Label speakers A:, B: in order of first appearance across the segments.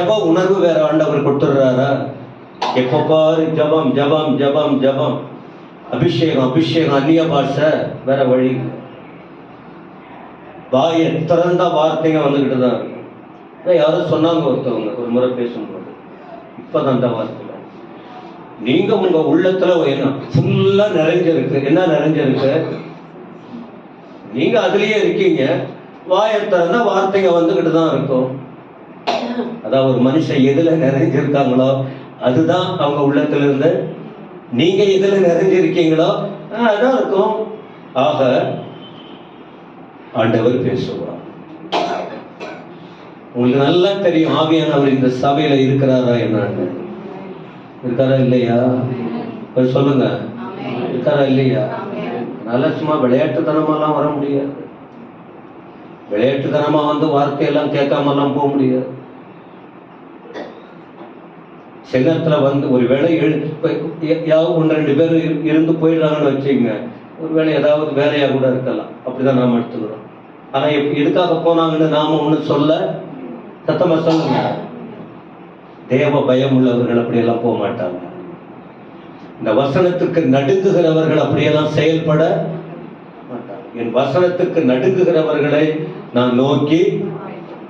A: ஜப உணர்வு வேற ஆண்டவர் கொடுத்துடுறாரா? எப்போ பாரு ஜபம் ஜபம் ஜபம் ஜபம், அபிஷேகம் அபிஷேகம், அந்நிய பாஷை, வேற வழி. வாயை திறந்த வார்த்தைங்க வந்துகிட்டு தான் இருக்கும். யாரும் சொன்னாங்க ஒருத்தவங்க ஒரு முறை பேசும்போது, இப்பதான் அந்த வார்த்தை நீங்க உங்க உள்ளத்துல என்ன ஃபுல்லா நிறைஞ்சிருக்கு. என்ன நிறைஞ்சிருக்கு? நீங்க அதுலயே இருக்கீங்க. வாயை திறந்த வார்த்தைங்க வந்துகிட்டு தான் இருக்கும். அதான் ஒரு மனுஷன் எதுல நிறைஞ்சிருக்காங்களோ அதுதான் அவங்க உள்ளத்துல இருந்து. நீங்க எதுல நிறைஞ்சிருக்கீங்களோ அதான் இருக்கும். ஆக ஆண்டவர் பேசுவார். உங்களுக்கு நல்லா தெரியும் ஆவியானவர் இந்த சபையில இருக்கிறாரா என்னன்னு. இருக்காரா இல்லையா? சொல்லுங்க, இருக்காரா இல்லையா? நல்லா சும்மா விளையாட்டுத்தனமாலாம் வர முடியாது. விளையாட்டுத்தனமா வந்து வார்த்தையெல்லாம் கேட்காமலாம் போக முடியாது. சில நேரத்துல வந்து ஒரு வேளை ஒன்று ரெண்டு பேர் இருந்து போயிடுறாங்கன்னு வச்சுக்கோங்க, ஒரு வேளை ஏதாவது வேலையா கூட இருக்கலாம். அப்படிதான் நாம எடுத்துக்கிறோம். ஆனா எதுக்காக போனாங்கன்னு நாம ஒண்ணு சொல்ல, சத்தமா சொல்லுங்க. தேவ பயம் உள்ளவர்கள் அப்படியெல்லாம் போக மாட்டாங்க. இந்த வசனத்துக்கு நடுங்குகிறவர்கள் அப்படியெல்லாம் செயல்பட மாட்டாங்க. என் வசனத்துக்கு நடுங்குகிறவர்களை நான் நோக்கி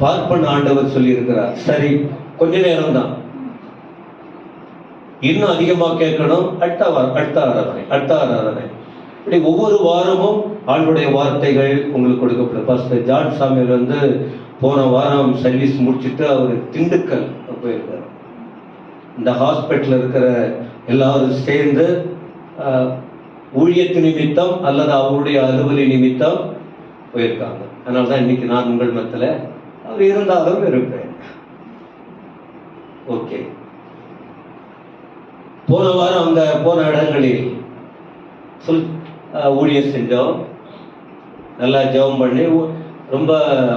A: பார்ப்பன் ஆண்டவர் சொல்லி இருக்கிறார். சரி, கொஞ்ச நேரம் தான், இன்னும் அதிகமா கேட்கணும். அடுத்த ஆராதனை இப்படி ஒவ்வொரு வாரமும் ஆண்டுடைய வார்த்தைகள் உங்களுக்கு கொடுக்கப்படும். பாஸ்டர் ஜான் சாமியல் வந்து போன வாரம் சர்வீஸ் முடிச்சுட்டு அவர் திண்டுக்கல் போயிருக்காரு. இந்த ஹாஸ்பிட்டல் இருக்கிற எல்லாரும் சேர்ந்து ஊழியத்து நிமித்தம் அல்லது அவருடைய அலுவலி நிமித்தம் போயிருக்காங்க. அதனால்தான் இன்னைக்கு நான் உங்கள் மத்தியில் அவர் இருந்தாலும் இருப்பேன். ஓகே, போன வாரம் அந்த போன இடங்களில் ஊழியம் செஞ்சோம். நல்லா ஜெபம் பண்ணி ரொம்ப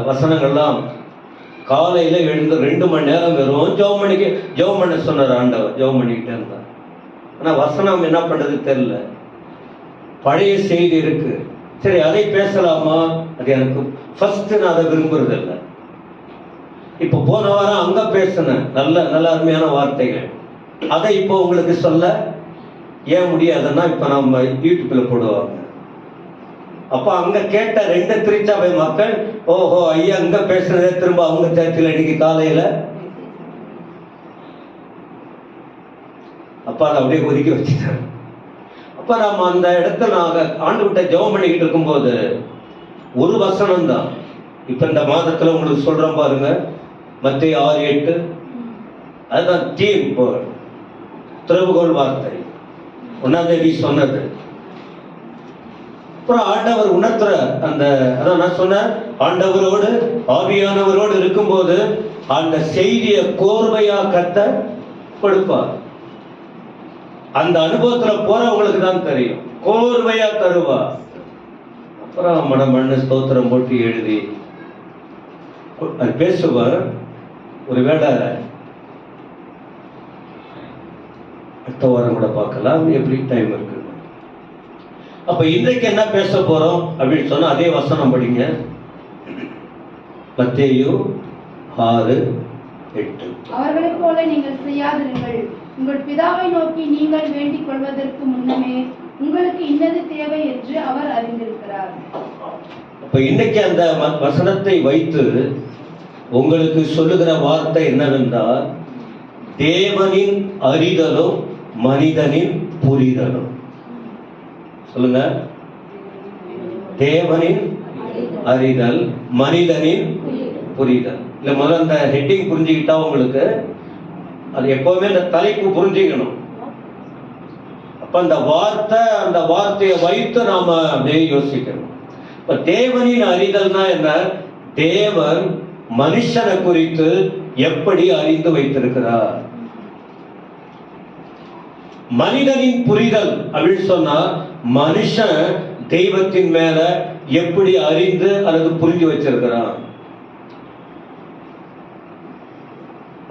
A: வசனங்கள்லாம் காலையில எழுந்து 2 மணி நேரம் வெறும் ஜெபம் பண்ண சொன்னார் ஆண்டவர். ஜெபம் பண்ணிக்கிட்டே இருந்தார். ஆனா வசனம் என்ன பண்றது தெரியல. பழைய செய்தி இருக்கு, சரி அதை பேசலாமா? அது எனக்கு ஃபர்ஸ்ட் நான் அதை விரும்புறது இல்லை. இப்ப போன வாரம் அங்க பேசின நல்ல அருமையான வார்த்தைகள், அதை இப்போ உங்களுக்கு சொல்ல ஏன் முடியாதுன்னா, இப்ப நம்ம யூடியூப்ல போடுவாங்க. அப்ப அங்க கேட்ட 2 திருச்சபை மக்கள், ஓஹோ ஐயா அங்க பேசுறதே திரும்ப அவங்க சர்ச்சில் இன்னைக்கு காலையில, அப்ப அதை அப்படியே ஒதுக்கி வச்சுட்டாங்க. அப்ப நம்ம அந்த இடத்துல நாங்க ஆண்டு விட்ட ஜெபம் பண்ணிக்கிட்டு இருக்கும்போது ஒரு வசனம் தான் இப்ப இந்த மாதத்துல உங்களுக்கு சொல்றோம் பாருங்க, மத்தேயு 6:8. அதுதான் தீம், திறவுகோல் வார்த்தை 1ஆம் தேதி சொன்னது. அப்புறம் ஆண்டவர் உணர்த்துற அந்த, அதான் நான் சொன்னேன், ஆண்டவரோடு ஆவியானவரோடு இருக்கும்போது அந்த செய்தியை கோர்வையா கர்த்தர் கொடுப்பார். அந்த அனுபவத்துல போறவங்களுக்கு தான் தெரியும், கோர்வையா தருவார். அப்புறம் மண்ணு ஸ்தோத்திரம் போட்டு எழுதி அது பேசுவார். ஒருவேளை அடுத்த வாரம் கூட பார்க்கலாம், எப்படி டைம் இருக்கு. அப்ப இன்றைக்கு என்ன பேச போறோம் அப்படின்னு சொன்னா, அதே வசனம் படிங்க, மத்தேயு 6:8.
B: அவர்களைப் போல நீங்கள் செய்யாதிருங்கள். உங்கள் பிதாவை நோக்கி நீங்கள் வேண்டிக் கொள்வதற்கு முன்னமே உங்களுக்கு இன்னது தேவை என்று அவர் அறிந்திருக்கிறார்.
A: அப்ப இன்னைக்கு அந்த வசனத்தை வைத்து உங்களுக்கு சொல்லுகிற வார்த்தை என்னவென்றால், தேவனின் அறிதலும் மனிதனின் புரிதலும். சொல்லுங்க, தேவனின் அறிதல் மனிதனின் புரிதல். இல்ல முதல்ல அந்த ஹெட்டிங் புரிஞ்சுக்கிட்டா உங்களுக்கு அது எப்பவுமே இந்த தலைப்பு புரிஞ்சுக்கணும். அப்ப அந்த வார்த்தையை வைத்து நாம அப்படியே யோசிக்கணும். இப்ப தேவனின் அறிதல்னா என்ன? தேவன் மனுஷனை குறித்து எப்படி அறிந்து வைத்திருக்கிறார். மனிதனின் புரிதல் அப்படின்னு சொன்னா, மனுஷன் தெய்வத்தின் மேல எப்படி அறிந்து அல்லது புரிஞ்சு வச்சிருக்கிறான்.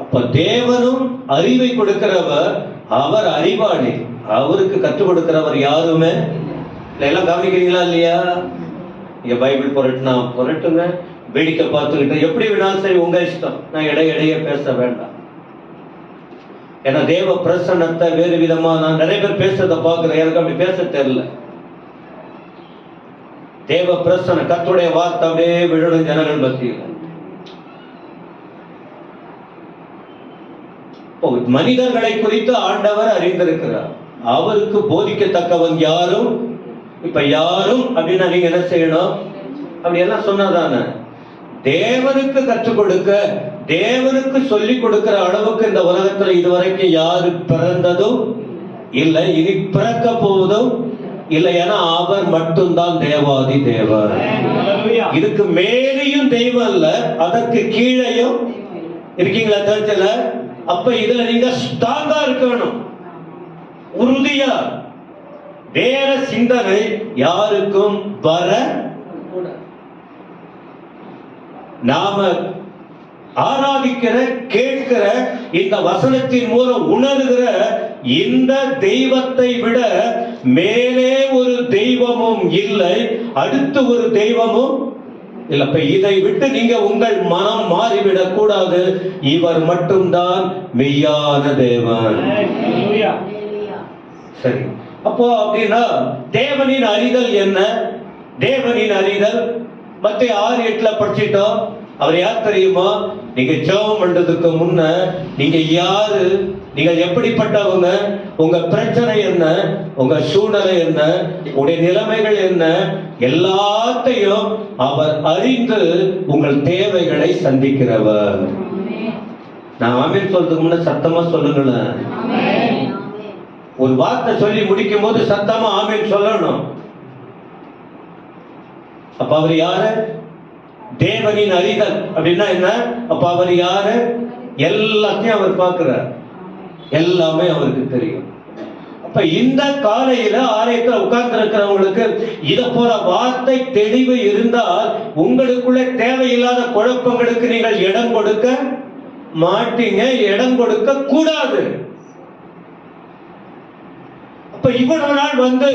A: அப்ப தேவனும் அறிவை கொடுக்கிறவர், அவர் அறிவாளி. அவருக்கு கற்றுக் கொடுக்கிறவர் யாருமே எல்லாம் கவனிக்கிறீங்களா இல்லையா? இங்க பைபிள் புரட்டுனா புரட்டுங்க, வேடிக்கை பார்த்துக்கிட்டு எப்படி வேணாலும் சரி, உங்க இஷ்டம். நான் இடையே பேச வேண்டாம். ஏன்னா தேவ பிரசன்னத்தை வேறு விதமா நான் நிறைய பேர் பேசுறதை பார்க்கிறேன், எனக்கு அப்படி பேச தெரியல. தேவ பிரசன்ன கர்த்தருடைய வார்த்தை அப்படியே விழணும் ஜனங்கள் மத்தியில். மனிதர்களை குறித்து ஆண்டவர் அறிந்திருக்கிறார். அவருக்கு போதிக்கத்தக்கவன் யாரும் இப்ப யாரும் அப்படின்னா நீங்க என்ன செய்யணும்? அப்படி எல்லாம் சொன்னதானே தேவனுக்கு கற்றுக் கொடுக்க, தேவனுக்கு சொல்லிக் கொடுக்கிற அளவுக்கு இந்த உலகத்துல இதுவரைக்கும் யாரு பிறந்ததும் இல்லை, இனி பிறக்க போவதும் இல்லை. ஏன்னா அவர் மட்டும்தான் தேவாதி தேவர். இதுக்கு மேலேயும் தெய்வம் இல்ல, அதற்கு கீழையும் இருக்கீங்களா சர்ச்சில்? அப்ப இதுல நீங்க ஸ்ட்ராங்கா இருக்கணும், உறுதியா. வேற சிந்தனை யாருக்கும் வர நாம ஆராதிக்கிற கேட்கிற இந்த வசனத்தின் மூலம் உணர்கிற இந்த தெய்வத்தை விட மேலே ஒரு தெய்வமும் இல்லை, அடுத்து ஒரு தெய்வமும் இல்ல. இதை விட்டு நீங்க உங்கள் மனம் மாறிவிடக் கூடாது. இவர் மட்டும்தான் மெய்யான தேவன். சரி, அப்போ அப்படின்னா தேவனின் அறிதல் என்ன? தேவனின் அறிதல் மத்திய 6:8 படிச்சிட்டோம். அவர் யார் தெரியுமா? நீங்க ஜெபம் பண்றதுக்கு முன்ன நீங்க யாரு, நீங்கள் எப்படிப்பட்டவங்க, உங்க பிரச்சனை என்ன, உங்க சூழ்நிலை என்ன, உங்களுடைய நிலைமைகள் என்ன, எல்லாத்தையும் அவர் அறிந்து உங்கள் தேவைகளை சந்திக்கிறவர். நான் ஆமென் சொல்றதுக்கு முன்ன சத்தமா சொல்லுங்களேன். ஒரு வார்த்தை சொல்லி முடிக்கும் போது சத்தமா ஆமென் சொல்லணும். அப்ப அவர் யாரு? தேவனின் அறிதல் அப்படின்னா என்ன? அப்ப அவர் யாரு? எல்லாத்தையும் அவர் பார்க்கிறார், எல்லாமே அவருக்கு தெரியும். அப்ப இந்த காலையில ஆலயத்தில் உட்கார்ந்து இருக்கிறவங்களுக்கு இத போல வார்த்தை தெளிவு இருந்தால் உங்களுக்குள்ள தேவையில்லாத குழப்பங்களுக்கு நீங்கள் இடம் கொடுக்க மாட்டீங்க, இடம் கொடுக்க கூடாது. அப்ப இவ்வளவு நாள் வந்து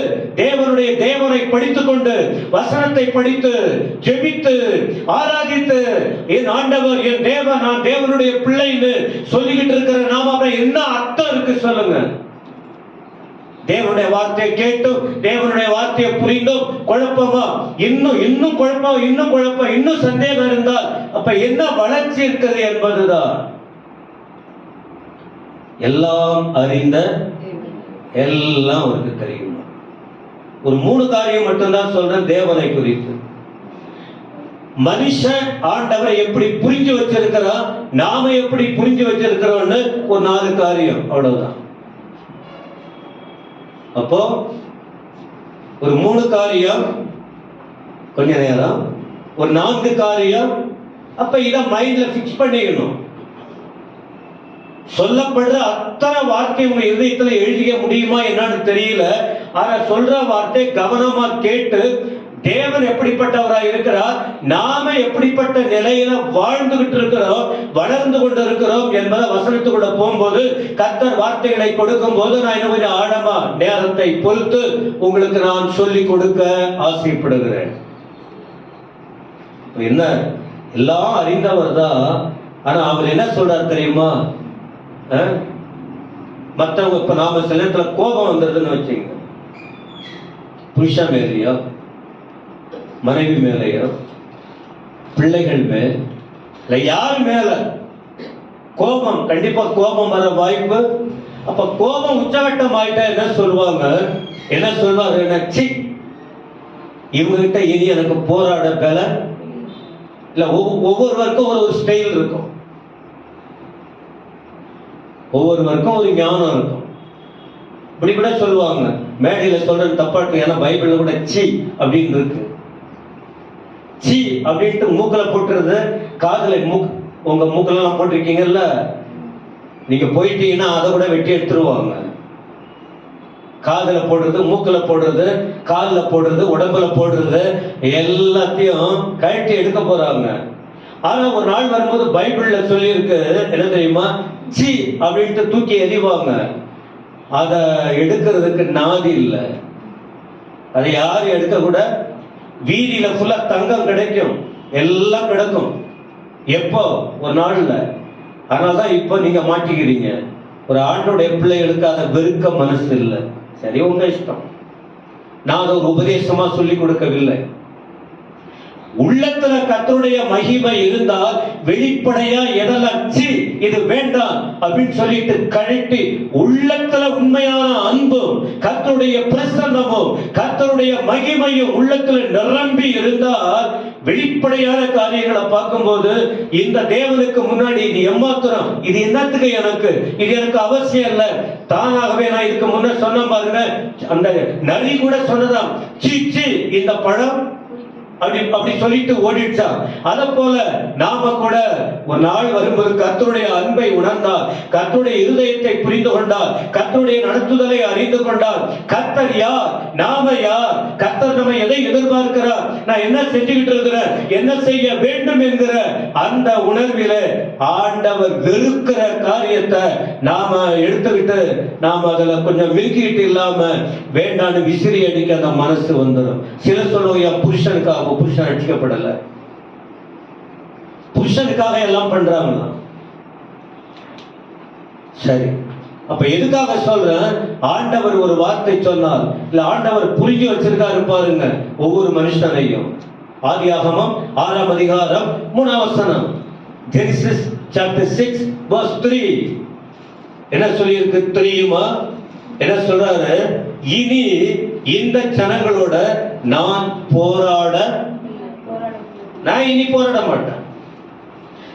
A: தேவனை படித்துக் கொண்டு வசனத்தை படித்து ஜெபித்து ஆராதித்து என் ஆண்டவர் என் தேவன், நான் தேவனுடைய பிள்ளைன்னு சொல்லிக்கிட்டு இருக்கிற நாம என்ன அர்த்தம் இருக்கு சொல்லுங்க? தேவனுடைய வார்த்தையை கேட்டும் தேவனுடைய வார்த்தையை புரிந்தும் குழப்பமா, இன்னும் குழப்பம், இன்னும் சந்தேகம் இருந்தால் அப்ப என்ன வளர்ச்சி இருக்கிறது என்பதுதான். எல்லாம் அறிந்த எல்லாம் அவருக்கு தெரியும். ஒரு 3 காரியம் மட்டும்தான் சொல்றேன் தேவனை குறித்து. மனுஷன் ஆண்டவரை எப்படி புரிஞ்சு வச்சிருக்கிறோம், நாம எப்படி புரிஞ்சு வச்சிருக்கிறோம்னு ஒரு 4 காரியம், அவ்வளவுதான். அப்போ ஒரு 3 காரியம் கொஞ்ச நேரம், ஒரு 4 காரியம். அப்ப இத மைண்ட்ல பிக்ஸ் பண்ணிக்கணும். சொல்லப்படுற அத்தனை வார்த்தை உங்க இதயத்துல எழுதிய முடியுமா என்னன்னு தெரியல. ஆனா சொல்ற வார்த்தை கவனமா கேட்டு தேவன் எப்படிப்பட்டவராய் இருக்கிறார், நாம எப்படிப்பட்ட நிலையில வாழ்ந்துகிட்டு இருக்கிறோம், வளர்ந்து கொண்டு இருக்கிறோம் என்பதை வசனத்துக்குள்ள போகும்போது கர்த்தர் வார்த்தைகளை கொடுக்கும் போது நான் இன்னும் கொஞ்சம் ஆழமா நேரத்தை பொறுத்து உங்களுக்கு நான் சொல்லி கொடுக்க ஆசைப்படுகிறேன். என்ன எல்லாம் அறிந்தவர் தான். ஆனா அவர் என்ன சொல்றார் தெரியுமா? மற்றவங்க இப்ப நாம சில நேரத்துல கோபம் வந்துருதுன்னு வச்சுங்க, புருஷன் மேலேயோ மனைவி மேலேயோ பிள்ளைகள் மேல் இல்ல யார் மேல கோபம், கண்டிப்பா கோபம் வர வாய்ப்பு. அப்ப கோபம் உச்சகட்டம் ஆயிட்டா என்ன சொல்லுவாங்க? இவங்க கிட்ட இனி எனக்கு போராட பல இல்ல. ஒவ்வொருவருக்கும் ஒரு ஸ்டைல் இருக்கும், ஒவ்வொருவருக்கும் ஒரு ஞானம் இருக்கும். இப்படி கூட சொல்லுவாங்க, மேடையில சொல்றது தப்பா இருக்கு, ஏன்னா பைபிள்ல கூட சி அப்படின்னு இருக்கு. சி அப்படின்ட்டு மூக்கல போட்டுறது, காதுல உங்க மூக்கல எல்லாம் போட்டிருக்கீங்கல்ல, நீங்க போயிட்டீங்கன்னா அதை கூட வெட்டி எடுத்துருவாங்க. காதுல போடுறது, மூக்கல போடுறது, கால்ல போடுறது, உடம்புல போடுறது எல்லாத்தையும் கழட்டி எடுக்க போறாங்க. ஆனா ஒரு நாள் வரும்போது பைபிள்ல சொல்லி இருக்கு என்ன தெரியுமா? சி அப்படின்ட்டு தூக்கி எறிவாங்க. அத எடுக்கிறதுக்கு நாதி இல்லை. அதை யாரும் எடுக்க கூட, வீதியில ஃபுல்லா தங்கம் கிடைக்கும், எல்லாம் கிடக்கும் எப்போ ஒரு நாள்ல. அதனாலதான் இப்போ நீங்க மாட்டிக்கிறீங்க. ஒரு ஆண்டோடைய பிள்ளைகளுக்கு அதை வெறுக்க மனசு இல்லை. சரி, உங்க இஷ்டம். நான் அதை ஒரு உபதேசமா சொல்லி கொடுக்கவில்லை. உள்ளத்துல கர்த்தருடைய மகிமை இருந்தால் வெளிப்படையா எதெல்லாம் இது வேண்டாம் அப்படின்னு சொல்லிட்டு கழட்டி, உள்ளத்துல உண்மையான அன்பும் கர்த்தருடைய பிரசன்னமும் கர்த்தருடைய மகிமையும் உள்ளத்துல நிரம்பி இருந்தால் வெளிப்படையான காரியங்களை பார்க்கும்போது இந்த தேவனுக்கு முன்னாடி இது எம்மாத்திரம், இது என்னத்துக்கு, எனக்கு இது எனக்கு அவசியம் இல்லை. தானாகவே நான் இதுக்கு முன்ன சொன்ன பாருங்க, அந்த நரி கூட சொன்னதாம், சீச்சி இந்த பழம் அப்படி சொல்லிட்டு ஓடிடுச்சா. அத போல நாம கூட ஒரு நாள் வரும்போது கர்த்தருடைய அன்பை உணர்ந்தால், கர்த்தருடைய இருதயத்தை புரிந்து கொண்டால், கர்த்தருடைய நடத்துதலை அறிந்து கொண்டால், கர்த்தர் யார், நாம யார், கர்த்தர் நம்ம எதை எதிர்பார்க்கிறார், நான் என்ன செஞ்சுக்கிட்டு இருக்கிறேன், என்ன செய்ய வேண்டும் என்கிற அந்த உணர்விலே ஆண்டவர் வெறுக்கிற காரியத்தை நாம எடுத்துக்கிட்டு நாம அதுல கொஞ்சம் மில்கிட்டு இல்லாம வேண்டான்னு விசிறி அடிக்க அந்த மனசு வந்துடும். சில சொல்லுங்க, புருஷனுக்காக புருஷன் அடிக்கப்படல, புருஷனுக்காக எல்லாம் பண்றாங்க. சரி, அப்ப எதுக்காக சொல்றேன், ஆண்டவர் ஒரு வார்த்தை சொன்னால், இல்ல ஆண்டவர் புரிஞ்சு வச்சிருக்காரு பாருங்க ஒவ்வொரு மனுஷனையும். ஆதியாகமம் 6ஆம் அதிகாரம் 3ஆம் வசனம், Genesis chapter 6 verse 3 என்ன சொல்லி இருக்கு தெரியுமா? என்ன சொல்றாரு, இனி இந்த ஜனங்களோட நான் இனி போராட மாட்டேன்.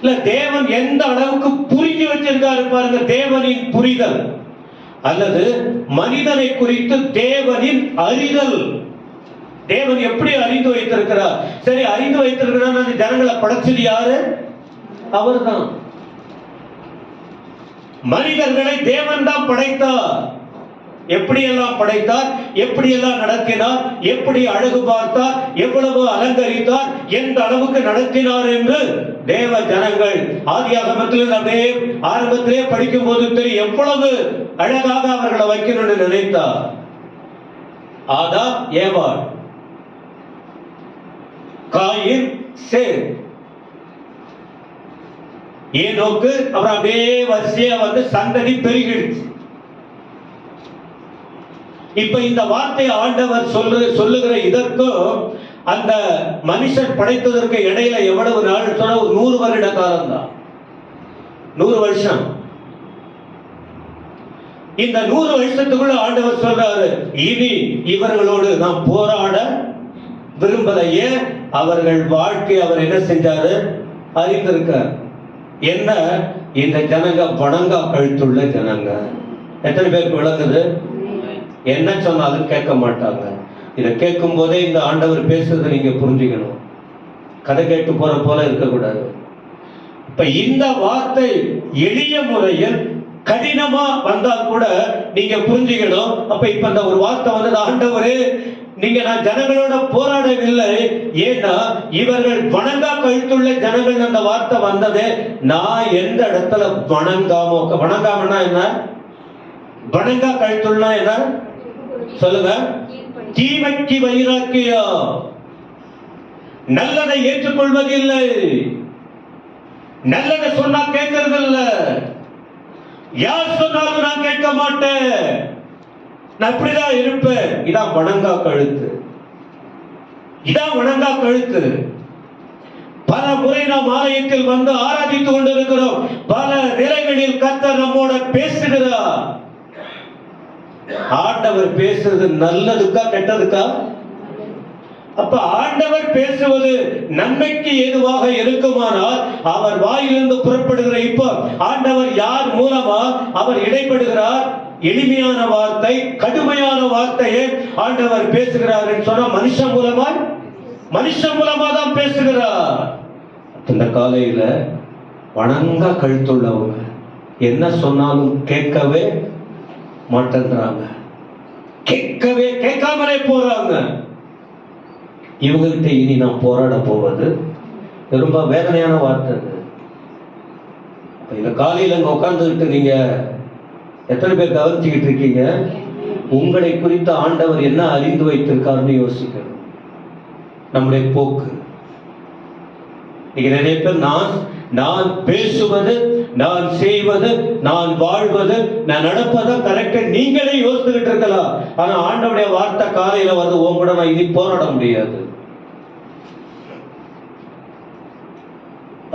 A: இல்ல, தேவன் எந்த அளவுக்கு புரிஞ்சு வச்சிருக்காரு பாருங்க, தேவனின் புரிதல் அல்லது மனிதனை குறித்து தேவனின் அறிதல். தேவன் எப்படி அறிந்து வைத்திருக்கிறார்? சரி, அறிந்து வைத்திருக்கிறார், அந்த ஜனங்களை படைச்சது யாரு? அவர்தான். மனிதர்களை தேவன் தான் படைத்தார். எப்படியெல்லாம் படைத்தார், எப்படியெல்லாம் நடத்தினார், எப்படி அழகு பார்த்தார், எவ்வளவு அலங்கரித்தார், எந்த அளவுக்கு நடத்தினார் என்று தேவ ஜனங்கள் ஆதியாகமத்தில் அப்படியே ஆரம்பத்திலே படிக்கும் போது தெரியும் எவ்வளவு அழகாக அவர்களை வைக்கணும்னு நினைத்தார். ஆதாம், ஏவாள், காயின், சேத், ஏனோக்கு, அப்புறம் அப்படியே வரிசையா வந்து சந்ததி பெருகிடுச்சு. இப்ப இந்த வார்த்தை ஆண்டவர் சொல்லுகிற இதற்கும் அந்த மனுஷன் படைத்ததற்கு இடையில எவ்வளவு நாள் சொன்ன, ஒரு 100 வருட காலம் தான், 100 வருஷம். இந்த 100 வருஷத்துக்குள்ள ஆண்டவர் சொல்றாரு, இனி இவர்களோடு நாம் போராட விரும்பல. ஏன்? அவர்கள் வாழ்க்கை அவர் என்ன செஞ்சாரு அறிந்திருக்கார். என்ன? இந்த ஜனங்க வணங்கா கழுத்துள்ள ஜனங்க. எத்தனை பேருக்கு விளங்குது? என்ன சொன்னாலும் கேட்க மாட்டாங்க. இதை கேட்கும் போதே இந்த ஆண்டவர் பேசுறதை நீங்க புரிஞ்சுக்கணும். கதை கேட்டு போற போல இருக்கக்கூடாது. இப்ப இந்த வார்த்தை எளிய முறையில் கடினமா வந்தால் கூட நீங்க புரிஞ்சுக்கணும். அப்ப இப்ப இந்த ஒரு வார்த்தை வந்தது, ஆண்டவரே நீங்க நான் ஜனங்களோட போராடவில்லை, ஏன்னா இவர்கள் வணங்கா கழுத்துள்ள ஜனங்கள். அந்த வார்த்தை வந்தது, நான் எந்த இடத்துல வணங்காமனா என்ன, வணங்கா கழுத்துள்ளா என்ன சொல்லுங்க, தீமைக்கு வைராக்கியம், நல்லதை ஏற்றுக்கொள்வதில்லை, நல்லதை சொன்னா கேட்கறது இல்ல, யார் சொன்னாலும் நான் கேட்க மாட்டேன், நான் இப்படிதான் இருப்பேன். இதான் வணங்கா கழுத்து, இதான் வணங்கா கழுத்து. பல முறை நாம் ஆலயத்தில் வந்து ஆராதித்துக் கொண்டிருக்கிறோம். பல நிலைகளில் கர்த்தர் நம்மோட பேசுகிறார். ஆண்டவர் பேசுறது நல்லதுக்கா கெட்டதுக்கா? அப்ப ஆண்டவர் பேசுவது நன்மைக்கு ஏதுவாக இருக்குமானால் அவர் வாயிலிருந்து புறப்படுகிற, இப்ப ஆண்டவர் யார் மூலமா அவர் இடைப்படுகிறார்? எளிமையான வார்த்தை, கடுமையான வார்த்தையை ஆண்டவர் பேசுகிறார் என்று சொன்னா மனுஷன் மூலமா தான் பேசுகிறார். இந்த காலையில வணங்கா கழுத்துள்ளவங்க என்ன சொன்னாலும் கேட்கவே மாட்டேங்கிறாங்க, கேட்காமலே போறாங்க. இவங்ககிட்ட இனி நான் போராட போவது ரொம்ப வேதனையான வார்த்தை. இந்த காலையில அங்க உட்கார்ந்துகிட்டு நீங்க எத்தனை பேர் கவனிச்சுக்கிட்டு இருக்கீங்க? உங்களை குறித்த ஆண்டவர் என்ன அறிந்து வைத்திருக்காருன்னு யோசிக்கணும். நம்முடைய போக்கு இன்னைக்கு நிறைய பேர் நான் பேசுவது, நான் செய்வது, நான் வாழ்வது, நான் நடப்பதை கரெக்டா நீங்களே யோசிச்சுக்கிட்டு இருக்கலாம். ஆனா ஆண்டவருடைய வார்த்தை காலையில வந்து உன் கூட நான் இனி போராட முடியாது.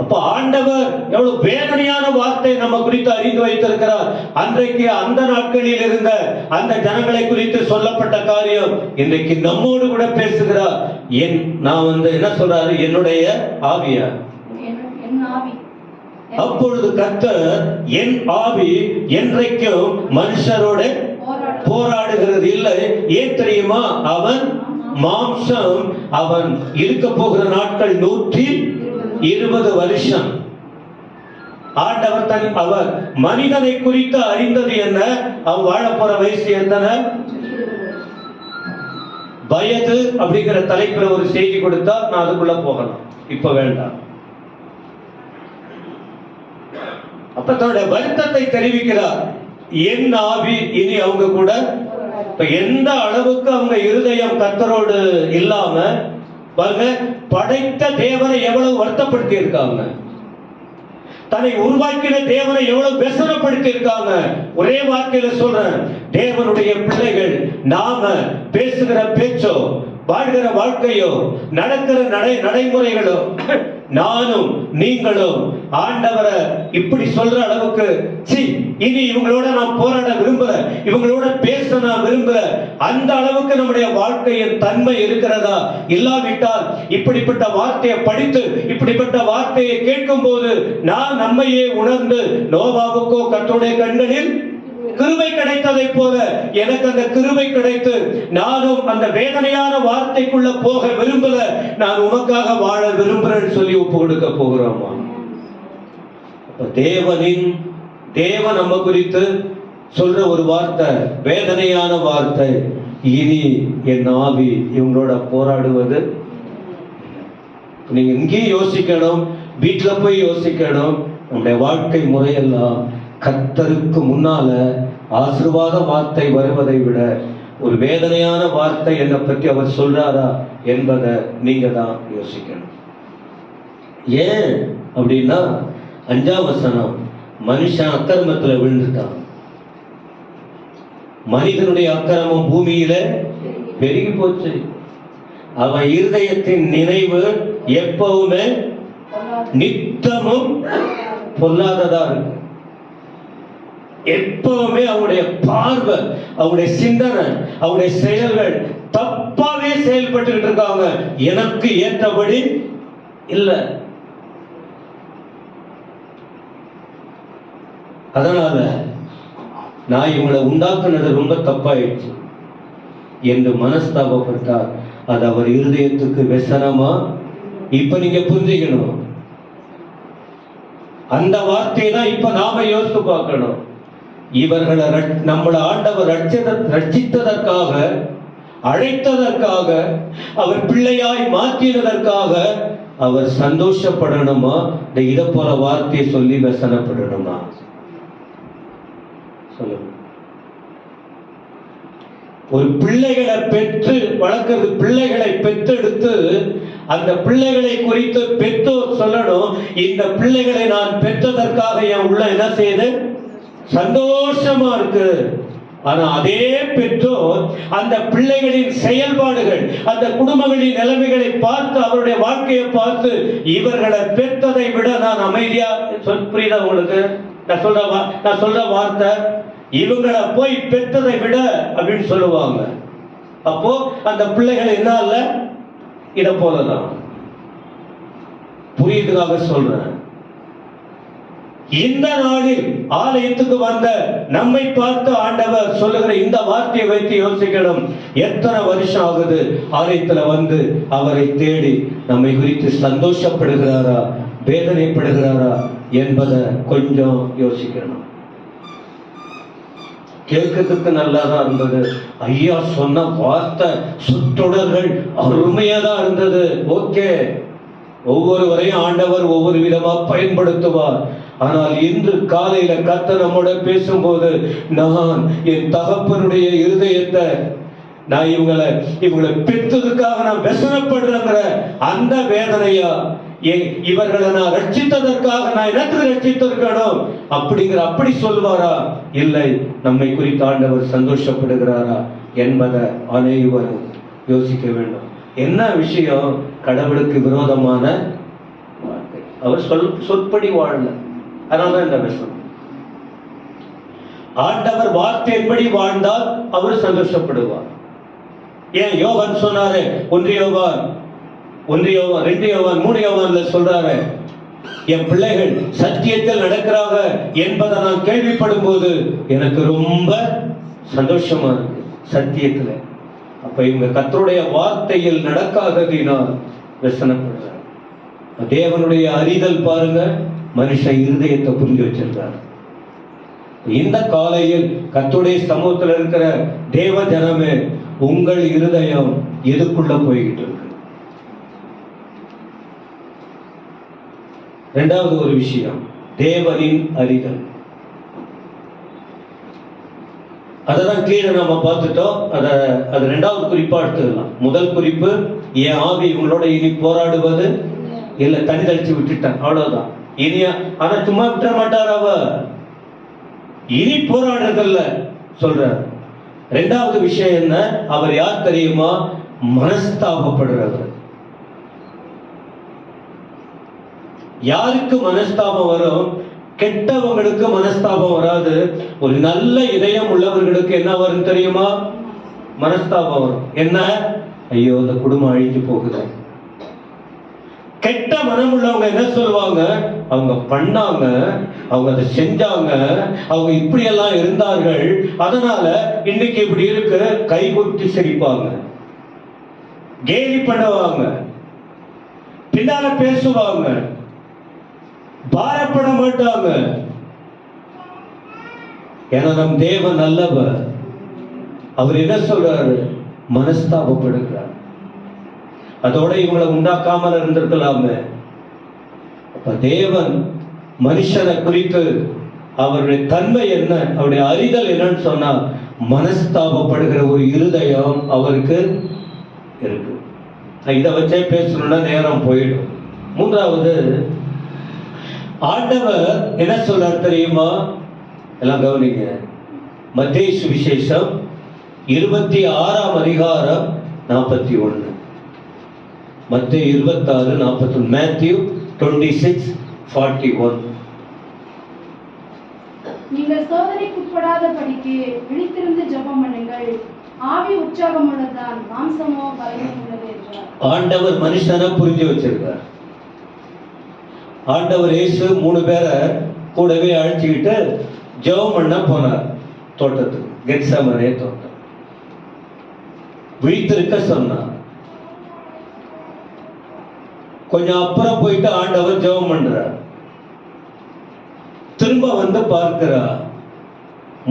A: அப்ப ஆண்டவர் எவ்வளவு வேதனையான வார்த்தை நம்ம குறித்து அறிந்து வைத்திருக்கிறார். அன்றைக்கு அந்த நாட்களில் இருந்த அந்த ஜனங்களை குறித்து சொல்லப்பட்ட காரியம் இன்றைக்கு நம்மோடு கூட பேசுகிறார். நான் என்ன சொல்றாரு, என்னுடைய ஆவியார். அப்பொழுது கர்த்தர் என் ஆவி என்றைக்கும் மனுஷரோட போராடுகிறது இல்லை. ஏன் தெரியுமா? அவன் மாம்சம், அவன் இருக்க போகிற நாட்கள் 120 வருஷம். ஆண்டவர் அவர் மனிதனை குறித்து அறிந்தது என்ன? அவன் வாழ போற வயசு எத்தனை? வயது அப்படிங்கிற தலைப்புல ஒரு செய்தி கொடுத்தா நான் அதுக்குள்ள போகலாம், இப்ப வேண்டாம். அப்ப தன்னுடைய வருத்தத்தை தெரிவிக்கிறார். என் ஆவி இனி அவங்க கூட எந்த அளவுக்கு அவங்க இருதயம் கர்த்தரோடு இல்லாம பாருங்க, படைத்த தேவனை எவ்வளவு வருத்தப்படுத்தி இருக்காங்க, தன்னை உருவாக்கின தேவனை எவ்வளவு விசனப்படுத்தி இருக்காங்க. ஒரே வார்த்தையில சொல்றேன், தேவனுடைய பிள்ளைகள் நாம பேசுகிற பேச்சோ, வாழ்கிற வாழ்க்கையோ, நடக்கிற நடைமுறைகளோ, நானும் நீங்களும் ஆண்டவரை இப்படி சொல்ற அளவுக்கு இனி இவங்களோட நான் போராட விரும்புற, இவங்களோட பேச நான் விரும்புற, அந்த அளவுக்கு நம்முடைய வாழ்க்கையின் தன்மை இருக்கிறதா? இல்லாவிட்டால் இப்படிப்பட்ட வார்த்தையை படித்து இப்படிப்பட்ட வார்த்தையை கேட்கும் போது நான் நம்மையே உணர்ந்து நோவாவுக்கோ கர்த்தருடைய கண்களில் கிருபை கிடைத்ததை போல எனக்கு அந்த கிருபை கிடைத்து நானும் அந்த வேதனையான வார்த்தைக்குள்ள போக விரும்பல, நான் உமக்காக வாழ விரும்புறேன்னு சொல்லி ஒப்பு கொடுக்க போகிறோமா? தேவன் நம்ம குறித்து சொல்ற ஒரு வார்த்தை, வேதனையான வார்த்தை, இனி என் ஆவி இவங்களோட போராடுவது. நீங்க இங்கேயும் யோசிக்கணும், வீட்டுல போய் யோசிக்கணும். நம்முடைய வாழ்க்கை முறையெல்லாம் கர்த்தருக்கு முன்னால ஆசீர்வாத வார்த்தை வருவதை விட ஒரு வேதனையான வார்த்தை என்னை பற்றி அவர் சொல்றாரா என்பதை நீங்க தான் யோசிக்கணும். ஏன் அப்படின்னா 5ஆம் வசனம், மனுஷன் அக்கிரமத்துல விழுந்துட்டான், மனிதனுடைய அக்கிரமம் பூமியில பெருகி போச்சு, அவன் இருதயத்தின் நினைவு எப்பவுமே நித்தமும் பொல்லாததா இருக்கு. எப்பவுமே அவங்களுடைய பார்வை, அவங்களுடைய சிந்தனை, அவங்களுடைய செயல்கள் தப்பாவே செயல்பட்டு இருக்காங்க, எனக்கு ஏற்றபடி இல்ல. அதனால நான் இவங்களை உண்டாக்குனது ரொம்ப தப்பாயிடுச்சு என்று மனஸ்தாபப்பட்டார். அது அவர் இருதயத்துக்கு व्यसனமா? இப்ப நீங்க புரிஞ்சுக்கணும். அந்த வார்த்தையை தான் இப்ப நாம யோசித்து பார்க்கணும். இவர்களை நம்மளை ஆண்டவர் ரட்சித்ததற்காக, அழைத்ததற்காக, அவர் பிள்ளையாய் மாற்றினதற்காக அவர் சந்தோஷப்படணுமா? இதை போல வார்த்தையை சொல்லி व्यसனப்படணுமா? சொல்லுங்க. ஒரு பிள்ளைகளை பெற்று வளர்க்கிறது, பிள்ளைகளை பெற்றெடுத்து அந்த பிள்ளைகளை குறித்து பெற்றோர் சொல்லணும், இந்த பிள்ளைகளை நான் பெற்றதற்காக என் உள்ள என்ன செய்யுது? சந்தோஷமா இருக்கு. ஆனா அதே பெற்றோர் அந்த பிள்ளைகளின் செயல்பாடுகள், அந்த குடும்பங்களின் நிலைமைகளை பார்த்து, அவருடைய வாழ்க்கையை பார்த்து, இவர்களை பெற்றதை விட நான் அமைதியா, புரியுதா உங்களுக்கு நான் சொல்ற வார்த்தை? இவங்களை போய் பெற்றதை விட அப்படின்னு சொல்லுவாங்க. அப்போ அந்த பிள்ளைகள் என்ன இல்ல, இத போலதான். புரியுதுக்காக சொல்றேன். இந்த நாளில் ஆலயத்துக்கு வந்த நம்மை பார்த்து ஆண்டவர் சொல்லுகிற இந்த வார்த்தையை வைத்து யோசிக்கணும். எத்தனை வருஷம் ஆகுது ஆலயத்துல வந்து அவரை தேடி நம்மை குறித்து சந்தோஷப்படுகிறாரா, வேதனைப்படுகிறாரா என்பதை கொஞ்சம் யோசிக்கணும். கேட்கறதுக்கு நல்லாதான் இருந்தது. ஐயா சொன்ன வார்த்தை சொற்றொடர்கள் அருமையா தான் இருந்தது. ஓகே, ஒவ்வொருவரையும் ஆண்டவர் ஒவ்வொரு விதமா பயன்படுத்துவார். ஆனால் இன்று காலையில கர்த்தர் நம்மோட பேசும்போது, நான் என் தகப்பனுடைய இருதயத்தை, நான் இவங்களை பெற்றதுக்காக நான் व्यसனப்படுறேங்கிற அந்த வேதனையா, இவர்களை நான் ரட்சித்ததற்காக நான் எனக்கு ரட்சித்திருக்கணும் அப்படி சொல்வாரா? இல்லை, நம்மை குறித்து ஆண்டவர் சந்தோஷப்படுகிறாரா என்பதை அனைவரும் யோசிக்க வேண்டும். என்ன விஷயம்? கடவுளுக்கு விரோதமான வாழ்க்கை. அவர் சொற்படி வாழல. அதனாலதான் இந்த விஷயம். ஆண்டவர் வார்த்தையின்படி வாழ்ந்தால் அவர் சந்தோஷப்படுவார். ஏன் யோவான் சொன்னாரு, 1 யோவான் 2 யோவான் 3 யோவான்ல சொல்றாரு, என் பிள்ளைகள் சத்தியத்தில் நடக்கிறாங்க என்பதை நான் கேள்விப்படும் போது எனக்கு ரொம்ப சந்தோஷமா இருக்கு. சத்தியத்துல அப்ப இவங்க கர்த்தருடைய வார்த்தையில் நடக்காததினால் व्यसனப்படுறாங்க. தேவனுடைய அறிதல் பாருங்க, மனுஷன் இருதயத்தை புரிஞ்சு வச்சிருக்காரு. இந்த காலையில் கர்த்தருடைய சமூகத்தில் இருக்கிற தேவ ஜனமே, உங்கள் இருதயம் எதுக்குள்ள போய்கிட்டு இருக்கு? இரண்டாவது ஒரு விஷயம், தேவனின் அறிதல். அதான் கீழே நாம பார்த்துட்டோம். அது இரண்டாவது குறிப்பா எடுத்துக்கலாம். முதல் குறிப்பு, என் ஆவி இவங்களோட இனி போராடுவது இல்ல, தண்ணி தெளிச்சு விட்டுட்டேன், அவ்வளவுதான். இனி ஆனா சும்மா விட்டுற மாட்டார், அவர் இனி போராடுறதில்ல சொல்றார். இரண்டாவது விஷயம் என்ன? அவர் யார் தெரியுமா? மனஸ்தாபப்படுறவர். யாருக்கு மனஸ்தாபம் வரும்? கெட்டவங்களுக்கு மனஸ்தாபம் வராது. ஒரு நல்ல இதயம் உள்ளவர்களுக்கு என்ன வரும் தெரியுமா? மனஸ்தாபம் வரும். என்ன? ஐயோ, இந்த குடும்பம் அழிஞ்சு போகுது. கெட்ட மனம் உள்ளவங்க என்ன சொல்லுவாங்க? அவங்க பண்ணாங்க, அவங்க அதை செஞ்சாங்க, அவங்க இப்படி எல்லாம் இருந்தார்கள், அதனால இன்னைக்கு இப்படி இருக்கு. கைகுத்தி சிரிப்பாங்க, கேலி பண்ணுவாங்க, பின்னால பேசுவாங்க, பாரப்பட மாட்டாங்க. ஏன்னா நம் தேவன் நல்லவர். அவர் என்ன சொல்றாரு? மனஸ்தாபப்படுகிறார். அதோட இவங்களை உண்டாக்காமல் இருந்திருக்கலாமே. அப்ப தேவன் மனுஷனை குறித்து அவருடைய தன்மை என்ன, அவருடைய அறிதல் என்னன்னு சொன்னா, மனஸ்தாபப்படுகிற ஒரு இருதயம் அவருக்கு இருக்கு. இதை வச்சே பேசணும்னா நேரம் போயிடும். மூன்றாவது, ஆண்டவர் என்ன சொல்றார் தெரியுமா? எல்லாம் கவனிங்க. மத்தேயு சுவிசேஷம் 26ஆம் அதிகாரம் 41. மத்தேயு 26:41. மேத்யூ 26:41.
B: நீங்கள் சோதனைக்குட்படாதபடிக்கு விழித்திருந்து ஜெபம் பண்ணுங்கள். ஆவி உற்சாகம் உள்ளதுதான், மாம்சமோ பலவீனம் உள்ளது என்றார். ஆண்டவர்
A: மனுஷனை புரிஞ்சு வச்சிருக்கார். ஆண்டவர் இயேசு 3 பேரை கூடவே அழைச்சிக்கிட்டு ஜெபம் பண்ண போனார் தோட்டத்துக்கு, கெத்செமனே தோட்டம். விழித்திருக்க சொன்னார். கொஞ்சம் அப்புறம் போயிட்டு ஆண்டவர் ஜெபம் பண்றார். திரும்ப வந்து பார்க்கிறார்,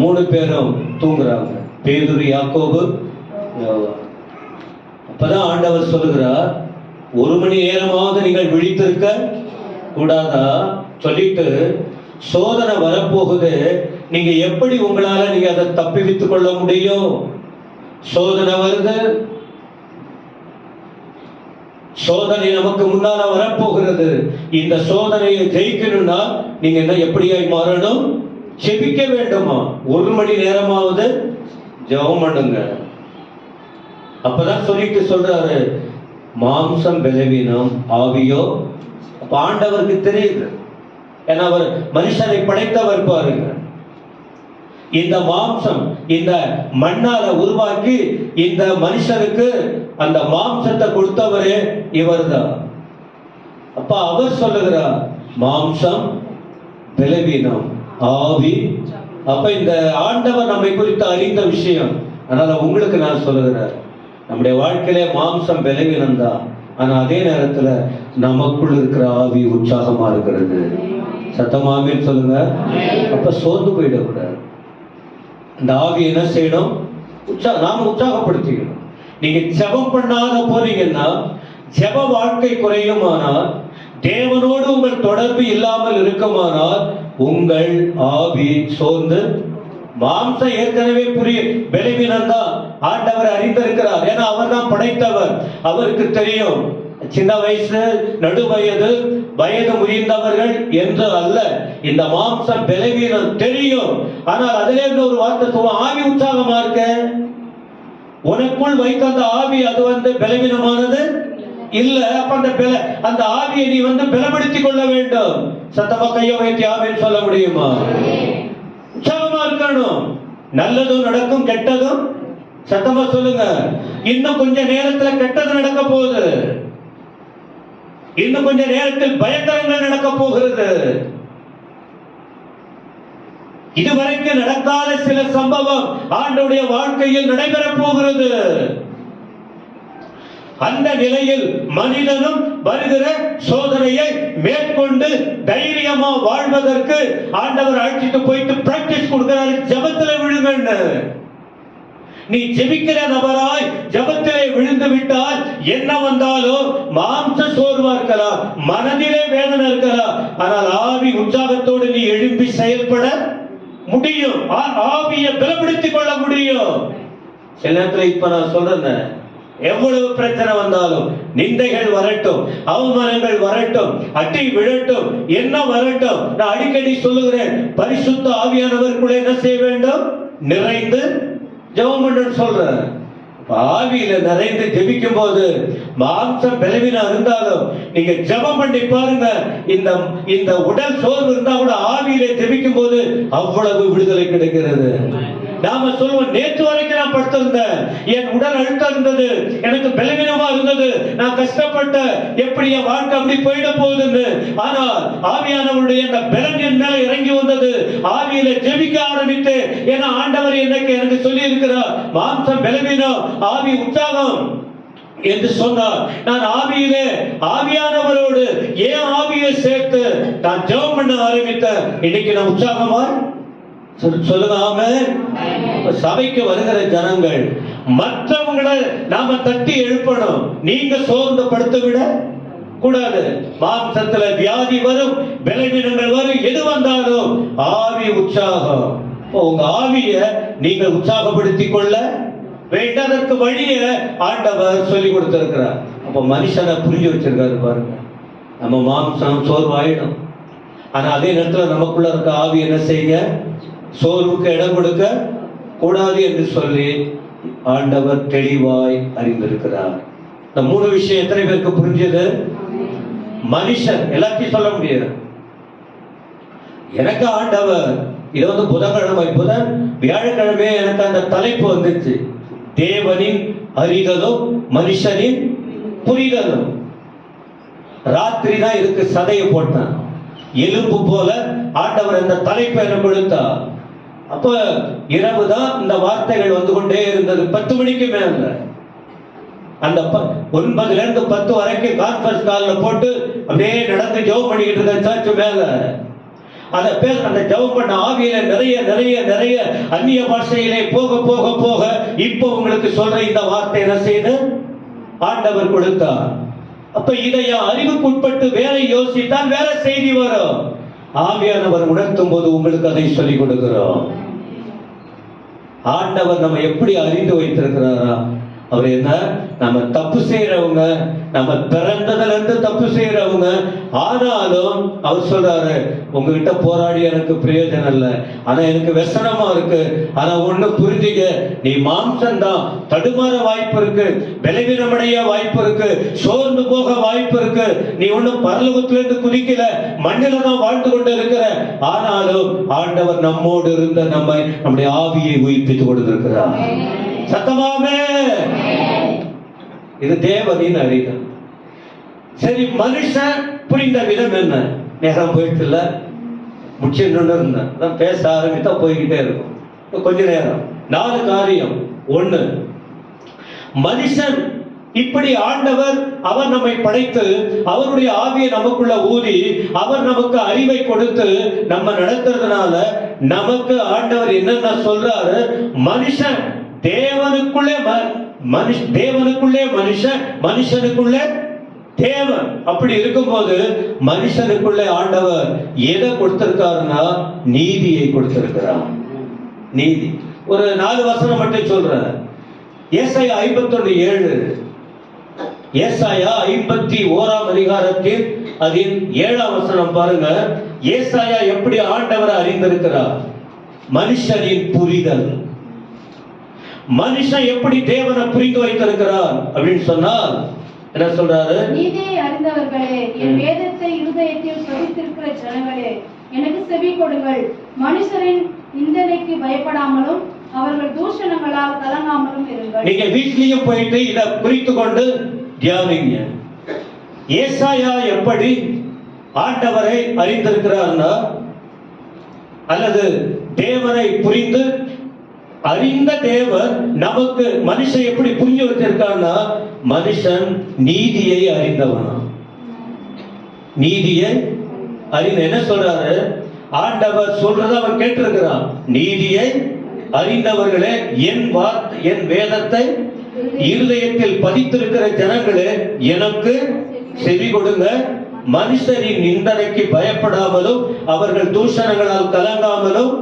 A: 3 பேரும் தூங்குறாங்க, பேதுரு, யாக்கோபு, யோவான். அப்பதான் ஆண்டவர் சொல்லுகிறார், 1 மணி நேரமாவது நீங்கள் விழித்திருக்க கூடாதா? சொல்லிட்டு, சோதனை வரப்போகுது, நீங்க எப்படி உங்களால நீங்க அதை தப்பிவித்துக் கொள்ள முடியும்? சோதனை வருது, சோதனை நமக்கு முன்னால வரப்போகிறது. இந்த சோதனையை ஜெயிக்கணும்னா நீங்க என்ன எப்படியாய் மாறணும்? செபிக்க வேண்டுமா? 1 மணி நேரமாவது ஜெபம் பண்ணுங்க. அப்பதான் சொல்லிட்டு சொல்றாரு, மாம்சம் பலவீனம், ஆவியோ. அப்ப ஆண்டவருக்கு தெரியுது, ஏன்னா அவர் மனுஷனை படைத்தவர். பாருங்க, இந்த மாம்சம் இந்த மண்ணால உருவாக்கி இந்த மனுஷனுக்கு அந்த மாம்சத்தை கொடுத்தவரே இவர்தான். அப்ப அவர் சொல்லுகிறார், மாம்சம் பலவீனம், ஆவி. அப்ப இந்த ஆண்டவர் நம்மை குறித்து அறிந்த விஷயம். அதனால உங்களுக்கு நான் சொல்லுகிறேன், நம்முடைய வாழ்க்கையிலே மாம்சம் பலவீனம் தான், ஆனா அதே நேரத்துல நமக்குள் இருக்கிற ஆவி உற்சாகமா இருக்கிறது. சத்தமாமின்னு சொல்லுங்க. அப்ப சோர்ந்து போயிடக்கூடாது. இந்த ஆவி என்ன செய்யணும்? நாம உற்சாகப்படுத்திக்கணும். நீங்க ஜெபம் பண்ணாத போறீங்கன்னா, ஜெப வாழ்க்கை குறையுமானால், தேவனோடு உங்கள் தொடர்பு இல்லாமல் இருக்குமானால், உங்கள் ஆவி சோர்ந்து, மாம்சம் ஏற்கனவே பலவீனம் தான், ஆண்டவர் அறிந்திருக்கிறார். ஏன்னா அவர் தான் படைத்தவர், அவருக்கு தெரியும். சின்ன வயசு, நடு வயது, வயது முதிர்ந்தவர்கள் என்று அல்ல. இந்த மாம்சம் பலவீனம் தெரியும். ஆனால் அதிலே ஒரு வார்த்தை சொல்லுவோம், ஆவி உற்சாகமா இருக்க. உனக்குள் வைத்த அந்த ஆவி அது பலவீனமானது இல்ல. அப்ப அந்த ஆவியை நீ பலப்படுத்திக் கொள்ள வேண்டும். சத்தமா கையை வைத்து ஆவின்னு சொல்ல முடியுமா? உற்சாகமா இருக்கணும். நல்லதும் நடக்கும், கெட்டதும். சத்தமா சொல்லுங்க. இன்னும் கொஞ்ச நேரத்துல கெட்டது நடக்க போகுது. இன்னும் கொஞ்ச நேரத்தில் பயங்கரங்கள் நடக்க போகிறது. இதுவரைக்கும் நடக்காத சில சம்பவம் ஆண்டவருடைய வாழ்க்கையில் நடைபெற போகிறது. அந்த நிலையில் மனிதனும் வருகிற சோதனையை மேற்கொண்டு தைரியமா வாழ்வதற்கு ஆண்டவர் அழைச்சிட்டு போயிட்டு பிராக்டிஸ் கொடுக்கிறாரு. ஜபத்துல விழுங்க. நீ ஜெபிக்கிற நபராய் ஜபத்திலே விழுந்து விட்டால் என்ன வந்தாலும் மாம்ச சோர்வா இருக்கலாம், மனதிலே வேதனை இருக்கலாம், ஆனால் ஆவி உற்சாகத்தோடு நீ எழும்பி செயல்பட முடியும். ஆவியை பலப்படுத்திக் கொள்ள முடியும். சில நேரத்தில் இப்ப நான் சொல்றேன், எவ்வளவு பிரச்சனை வந்தாலும், நிந்தைகள் வரட்டும், அவமானங்கள் வரட்டும், அடி விழட்டும், என்ன வரட்டும், நான் அடிக்கடி சொல்லுகிறேன், பரிசுத்த ஆவியானவருக்குள்ள என்ன செய்ய வேண்டும்? நிறைந்து ஜெபம் பண்ண சொல்றேன். ஆவியில நிறைந்து ஜெபிக்கும் போது மாம்சம் பலவீனம் இருந்தாலும் நீங்க ஜெபம் பண்ணி பாருங்க. இந்த உடல் சோர்வு இருந்தா கூட ஆவியில ஜெபிக்கும் போது அவ்வளவு விடுதலை கிடைக்கிறது. நாம சொல்லுவோம், நேற்று வரைக்கும் நான் படுத்திருந்தேன், என் உடல் அழுத்தம் இருந்தது, எனக்கு பலவீனமா இருந்தது, நான் கஷ்டப்பட்ட, எப்படி என் வாழ்க்கை அப்படி போயிட போகுதுன்னு. ஆனால் ஆவியானவருடைய அந்த பலன் என் மேல இறங்கி வந்தது. ஆவியில ஜெபிக்க ஆரம்பித்து, ஏன்னா ஆண்டவர் எனக்கு சொல்லி இருக்கிறார், மாம்சம் பலவீனம், ஆவி உற்சாகம் என்று சொன்னார். நான் ஆவியிலே ஆவியானவரோடு ஏன் ஆவியை சேர்த்து நான் ஜெபம் பண்ண ஆரம்பித்தேன். இன்னைக்கு நான் உற்சாகமா சொல்லுங்க. ஆமென். சபைக்கு வருகிற ஜனங்கள் மற்றவங்களை நாம தட்டி எழுப்பணும். நீங்க சோர்ந்து படுத்து விட கூடாது. மாம்சத்துல வியாதி வரும், பலவீனங்கள் வரும், எது வந்தாலும் ஆவி உற்சாகம். உங்க ஆவிய நீங்க உற்சாகப்படுத்திக் கொள்ள வேண்டதற்கு வழிய ஆண்டவர் சொல்லி கொடுத்திருக்கிறார். அப்ப மனுஷனை புரிஞ்சு வச்சிருக்காரு பாருங்க. நம்ம மாம்சம் சோர்வாயிடும், ஆனா அதே நேரத்தில் நமக்குள்ள இருக்க ஆவி என்ன செய்ய? சோர்வுக்கு இடம் கொடுக்க கூடாது என்று சொல்லி ஆண்டவர் தெளிவாய் அறிந்திருக்கிறார். இந்த 3 விஷயம் எத்தனை பேருக்கு புரிஞ்சது? மனுஷன் எல்லாத்தையும் சொல்ல முடியாது. எனக்கு ஆண்டவர் இது புதன்கிழமை, வியாழக்கிழமை எனக்கு அந்த தலைப்பு வந்துச்சு, தேவனின் அறிதலும் மனுஷனின் புரிதலும். ராத்திரி தான் இதுக்கு சதையை போட்டான், எலும்பு போல ஆண்டவர் அந்த தலைப்பை எனக்கு கொடுத்தார். அப்ப இரவு தான் இந்த வார்த்தைகள் வந்து கொண்டே இருந்தது. 10 மணிக்கு மேல அந்த 9ல இருந்து 10 வரைக்கும் கான்ஃபரன்ஸ் கால்ல போட்டு அப்படியே நடந்து ஜெபம் பண்ணிக்கிட்டு இருக்க சர்ச் மேல. அந்த ஜெபம் பண்ண ஆவியில நிறைய நிறைய நிறைய அந்நிய பாஷையிலே போக போக போக இப்போ உங்களுக்கு சொல்ற இந்த வார்த்தை என்ன செய்து ஆண்டவர் கொடுத்தார். அப்ப இதை அறிவுக்கு உட்பட்டு வேற யோசித்தால் வேற செய்தி வரும். ஆவியானவர் உணர்த்தும் போது உங்களுக்கு அதை சொல்லிக் கொடுக்கிறோம். ஆண்டவர் நம்ம எப்படி அறிந்து வைத்திருக்கிறாரா? அவர் என்ன, நம்ம தப்பு செய்யறவங்க, நம்ம பிறந்ததுல இருந்து தப்பு செய்யறவங்க, ஆனாலும் அவர் சொல்றாரு, உங்ககிட்ட போராடி எனக்கு பிரயோஜனம் இல்லை, ஆனா எனக்கு व्यसனமா இருக்கு. ஆனா ஒண்ணு புரிஞ்சுக்க, நீ மாம்சம் தான், தடுமாற வாய்ப்பு இருக்கு, பலவீனமடைய வாய்ப்பு இருக்கு, சோர்ந்து போக வாய்ப்பு இருக்கு. நீ ஒண்ணும் பரலோகத்துல இருந்து குதிக்கல, மண்ணில தான் வாழ்ந்து கொண்டு இருக்கிற. ஆனாலும் ஆண்டவர் நம்மோடு இருந்த நம்முடைய ஆவியை உயிர்ப்பித்து கொடுத்திருக்கிறார். சத்தமாமே. இது தேவனின் அறிதல். சரி, மனுஷன் புரிந்த விதம் என்ன? நேரம் போயிட்டு இல்ல, முடிச்சுன்னு இருந்தேன், பேச ஆரம்பித்தா போய்கிட்டே இருக்கும் கொஞ்ச நேரம். 4 காரியம். 1, மனுஷன் இப்படி ஆண்டவர் அவர் நம்மை படைத்து அவருடைய ஆவியை நமக்குள்ள ஊதி அவர் நமக்கு அறிவை கொடுத்து நம்ம நடத்துறதுனால நமக்கு ஆண்டவர் என்னென்ன சொல்றாரு? மனுஷன் தேவனுக்குள்ளே தேவனுக்குள்ளே மனுஷன், மனுஷனுக்குள்ளே தேவன். அப்படி இருக்கும்போது மனுஷனுக்குள்ளே ஆண்டவர் எதை கொடுத்திருக்காருன்னா நீதியை கொடுத்திருக்கிறார். நீதி. ஒரு 4 வசனம் மட்டும் சொல்றேன். ஏசாயா 51:7. ஏசாயா 51ஆம் அதிகாரத்தில் அதில் 7ஆம் வசனம் பாருங்க. ஏசாயா எப்படி ஆண்டவரை அறிந்திருக்கிறார்? மனுஷனின் புரிதல். மனுஷன் எப்படி தேவனை புரிந்து வைத்திருக்கிறார் அப்படின்னு சொன்னால் என்ன சொல்றாரு?
B: நீதியை அறிந்தவர்களே, என் வேதத்தை இருதயத்தில் பதித்திருக்கிற ஜனங்களே, எனக்கு செவி கொடுங்கள். மனுஷரின் நிந்தனைக்கு பயப்படாமலும் அவர்கள் தூஷணங்களால் கலங்காமலும் இருங்கள்.
A: நீங்க வீட்லயும் போயிட்டு இதை குறித்து கொண்டு தியானிங்க. ஏசாயா எப்படி ஆண்டவரை அறிந்திருக்கிறார்னா, அல்லது தேவனை புரிந்து அறிந்த தேவன் நமக்கு மனுஷன் எப்படி புரிஞ்சு வச்சிருக்கான்னா, மனுஷன் நீதியை அறிந்தவனா. நீதியை அறிந்த என்ன சொல்றாரு? ஆண்டவர் சொல்றத அவன் கேட்டிருக்கிறான். நீதியை அறிந்தவர்களே, என் வேதத்தை இருதயத்தில் பதித்திருக்கிற ஜனங்களே, எனக்கு செவி கொடுங்க. மனுஷரின் நிந்தனைக்கு பயப்படாமலும் அவர்கள் தூஷணங்களால் கலங்காமலும்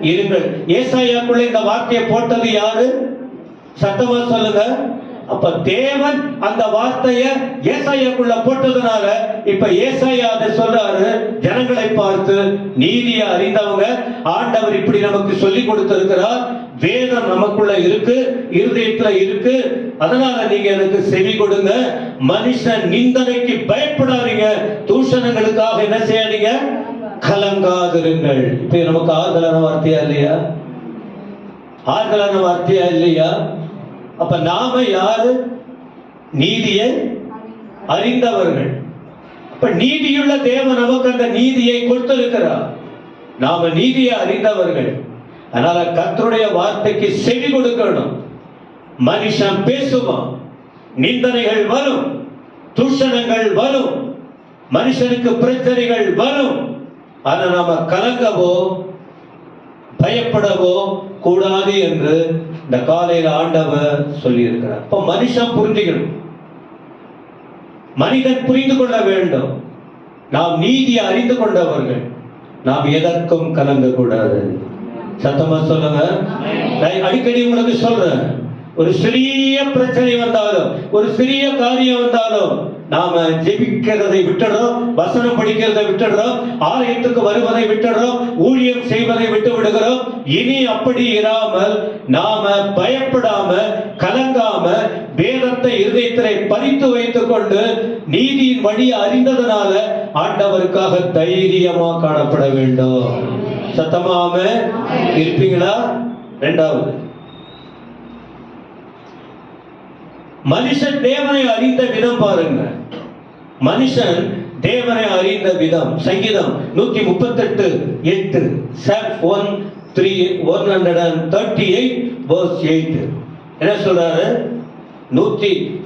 A: இருங்கள். ஏசாயாக்குள்ள இந்த வார்த்தையை போட்டது யாரு? சத்தமா சொல்லுங்க. அப்ப தேவன் அந்த வார்த்தையை ஏசாயாக்குள்ள போட்டதுனால இப்ப ஏசாயா அதை சொல்றாரு, ஜனங்களை பார்த்து, நீதியை அறிந்தவங்க, ஆண்டவர் இப்படி நமக்கு சொல்லி கொடுத்திருக்கிறார், வேதம் நமக்குள்ள இருக்கு, இருதயத்துல இருக்கு, அதனால நீங்க எனக்கு செவி கொடுங்க. மனுஷன் நிந்தனைக்கு பயப்படாதீங்க, தூஷணங்களுக்காக என்ன செய்யாதீங்க, கலங்காதிருங்கள். இப்ப நமக்கு ஆறுதலான வார்த்தையா இல்லையா? ஆறுதலான வார்த்தையா இல்லையா? அப்ப நாம யாரு? நீதியை அறிந்தவர்கள். அப்ப நீதியுள்ள தேவன் நமக்கு அந்த நீதியை கொடுத்திருக்கிறார். நாம நீதியை அறிந்தவர்கள். அதனால கர்த்தருடைய வார்த்தைக்கு செவி கொடுக்கணும். மனுஷன் பேசுவான், நிந்தனைகள் வரும், தூஷணங்கள் வரும், மனுஷனுக்கு பிரச்சனைகள் வரும். ஆனா நாம கலங்கவோ பயப்படவோ கூடாது என்று இந்த காலையில ஆண்டவர் சொல்லி இருக்கிறார். இப்ப மனுஷன் புரிஞ்சுக்கணும், மனிதன் புரிந்து கொள்ள வேண்டும். நாம் நீதியை அறிந்து கொண்டவர்கள், நாம் எதற்கும் கலங்க கூடாது. சத்தமா சொல்லுங்க. அடிக்கடி உங்களுக்கு சொல்றேன், ஒரு சிறிய பிரச்சனை வந்தாலும், ஒரு சிறிய காரியம் வந்தாலும், நாம ஜெபிக்கிறதை விட்டுடுறோம், வசனம் படிக்கிறதை விட்டுடுறோம், ஆலயத்துக்கு வருவதை விட்டுடுறோம், ஊழியம் செய்வதை விட்டு விடுகிறோம். இனி அப்படி இராமல் நாம பயப்படாம கலங்காம வேதத்தை இருதயத்திலே பதித்து வைத்துக் கொண்டு நீதியின் வழி அறிந்ததனால ஆண்டவருக்காக தைரியமா காணப்பட வேண்டும். சத்தமாம இருப்பீங்களா? இரண்டாவது, மனுஷன் தேவனை அறிந்த விதம் பாருங்க. மனுஷன் தேவனை அறிந்த விதம். சங்கீதம் 138:8, Psalm 138:8 என்ன சொல்றாரு?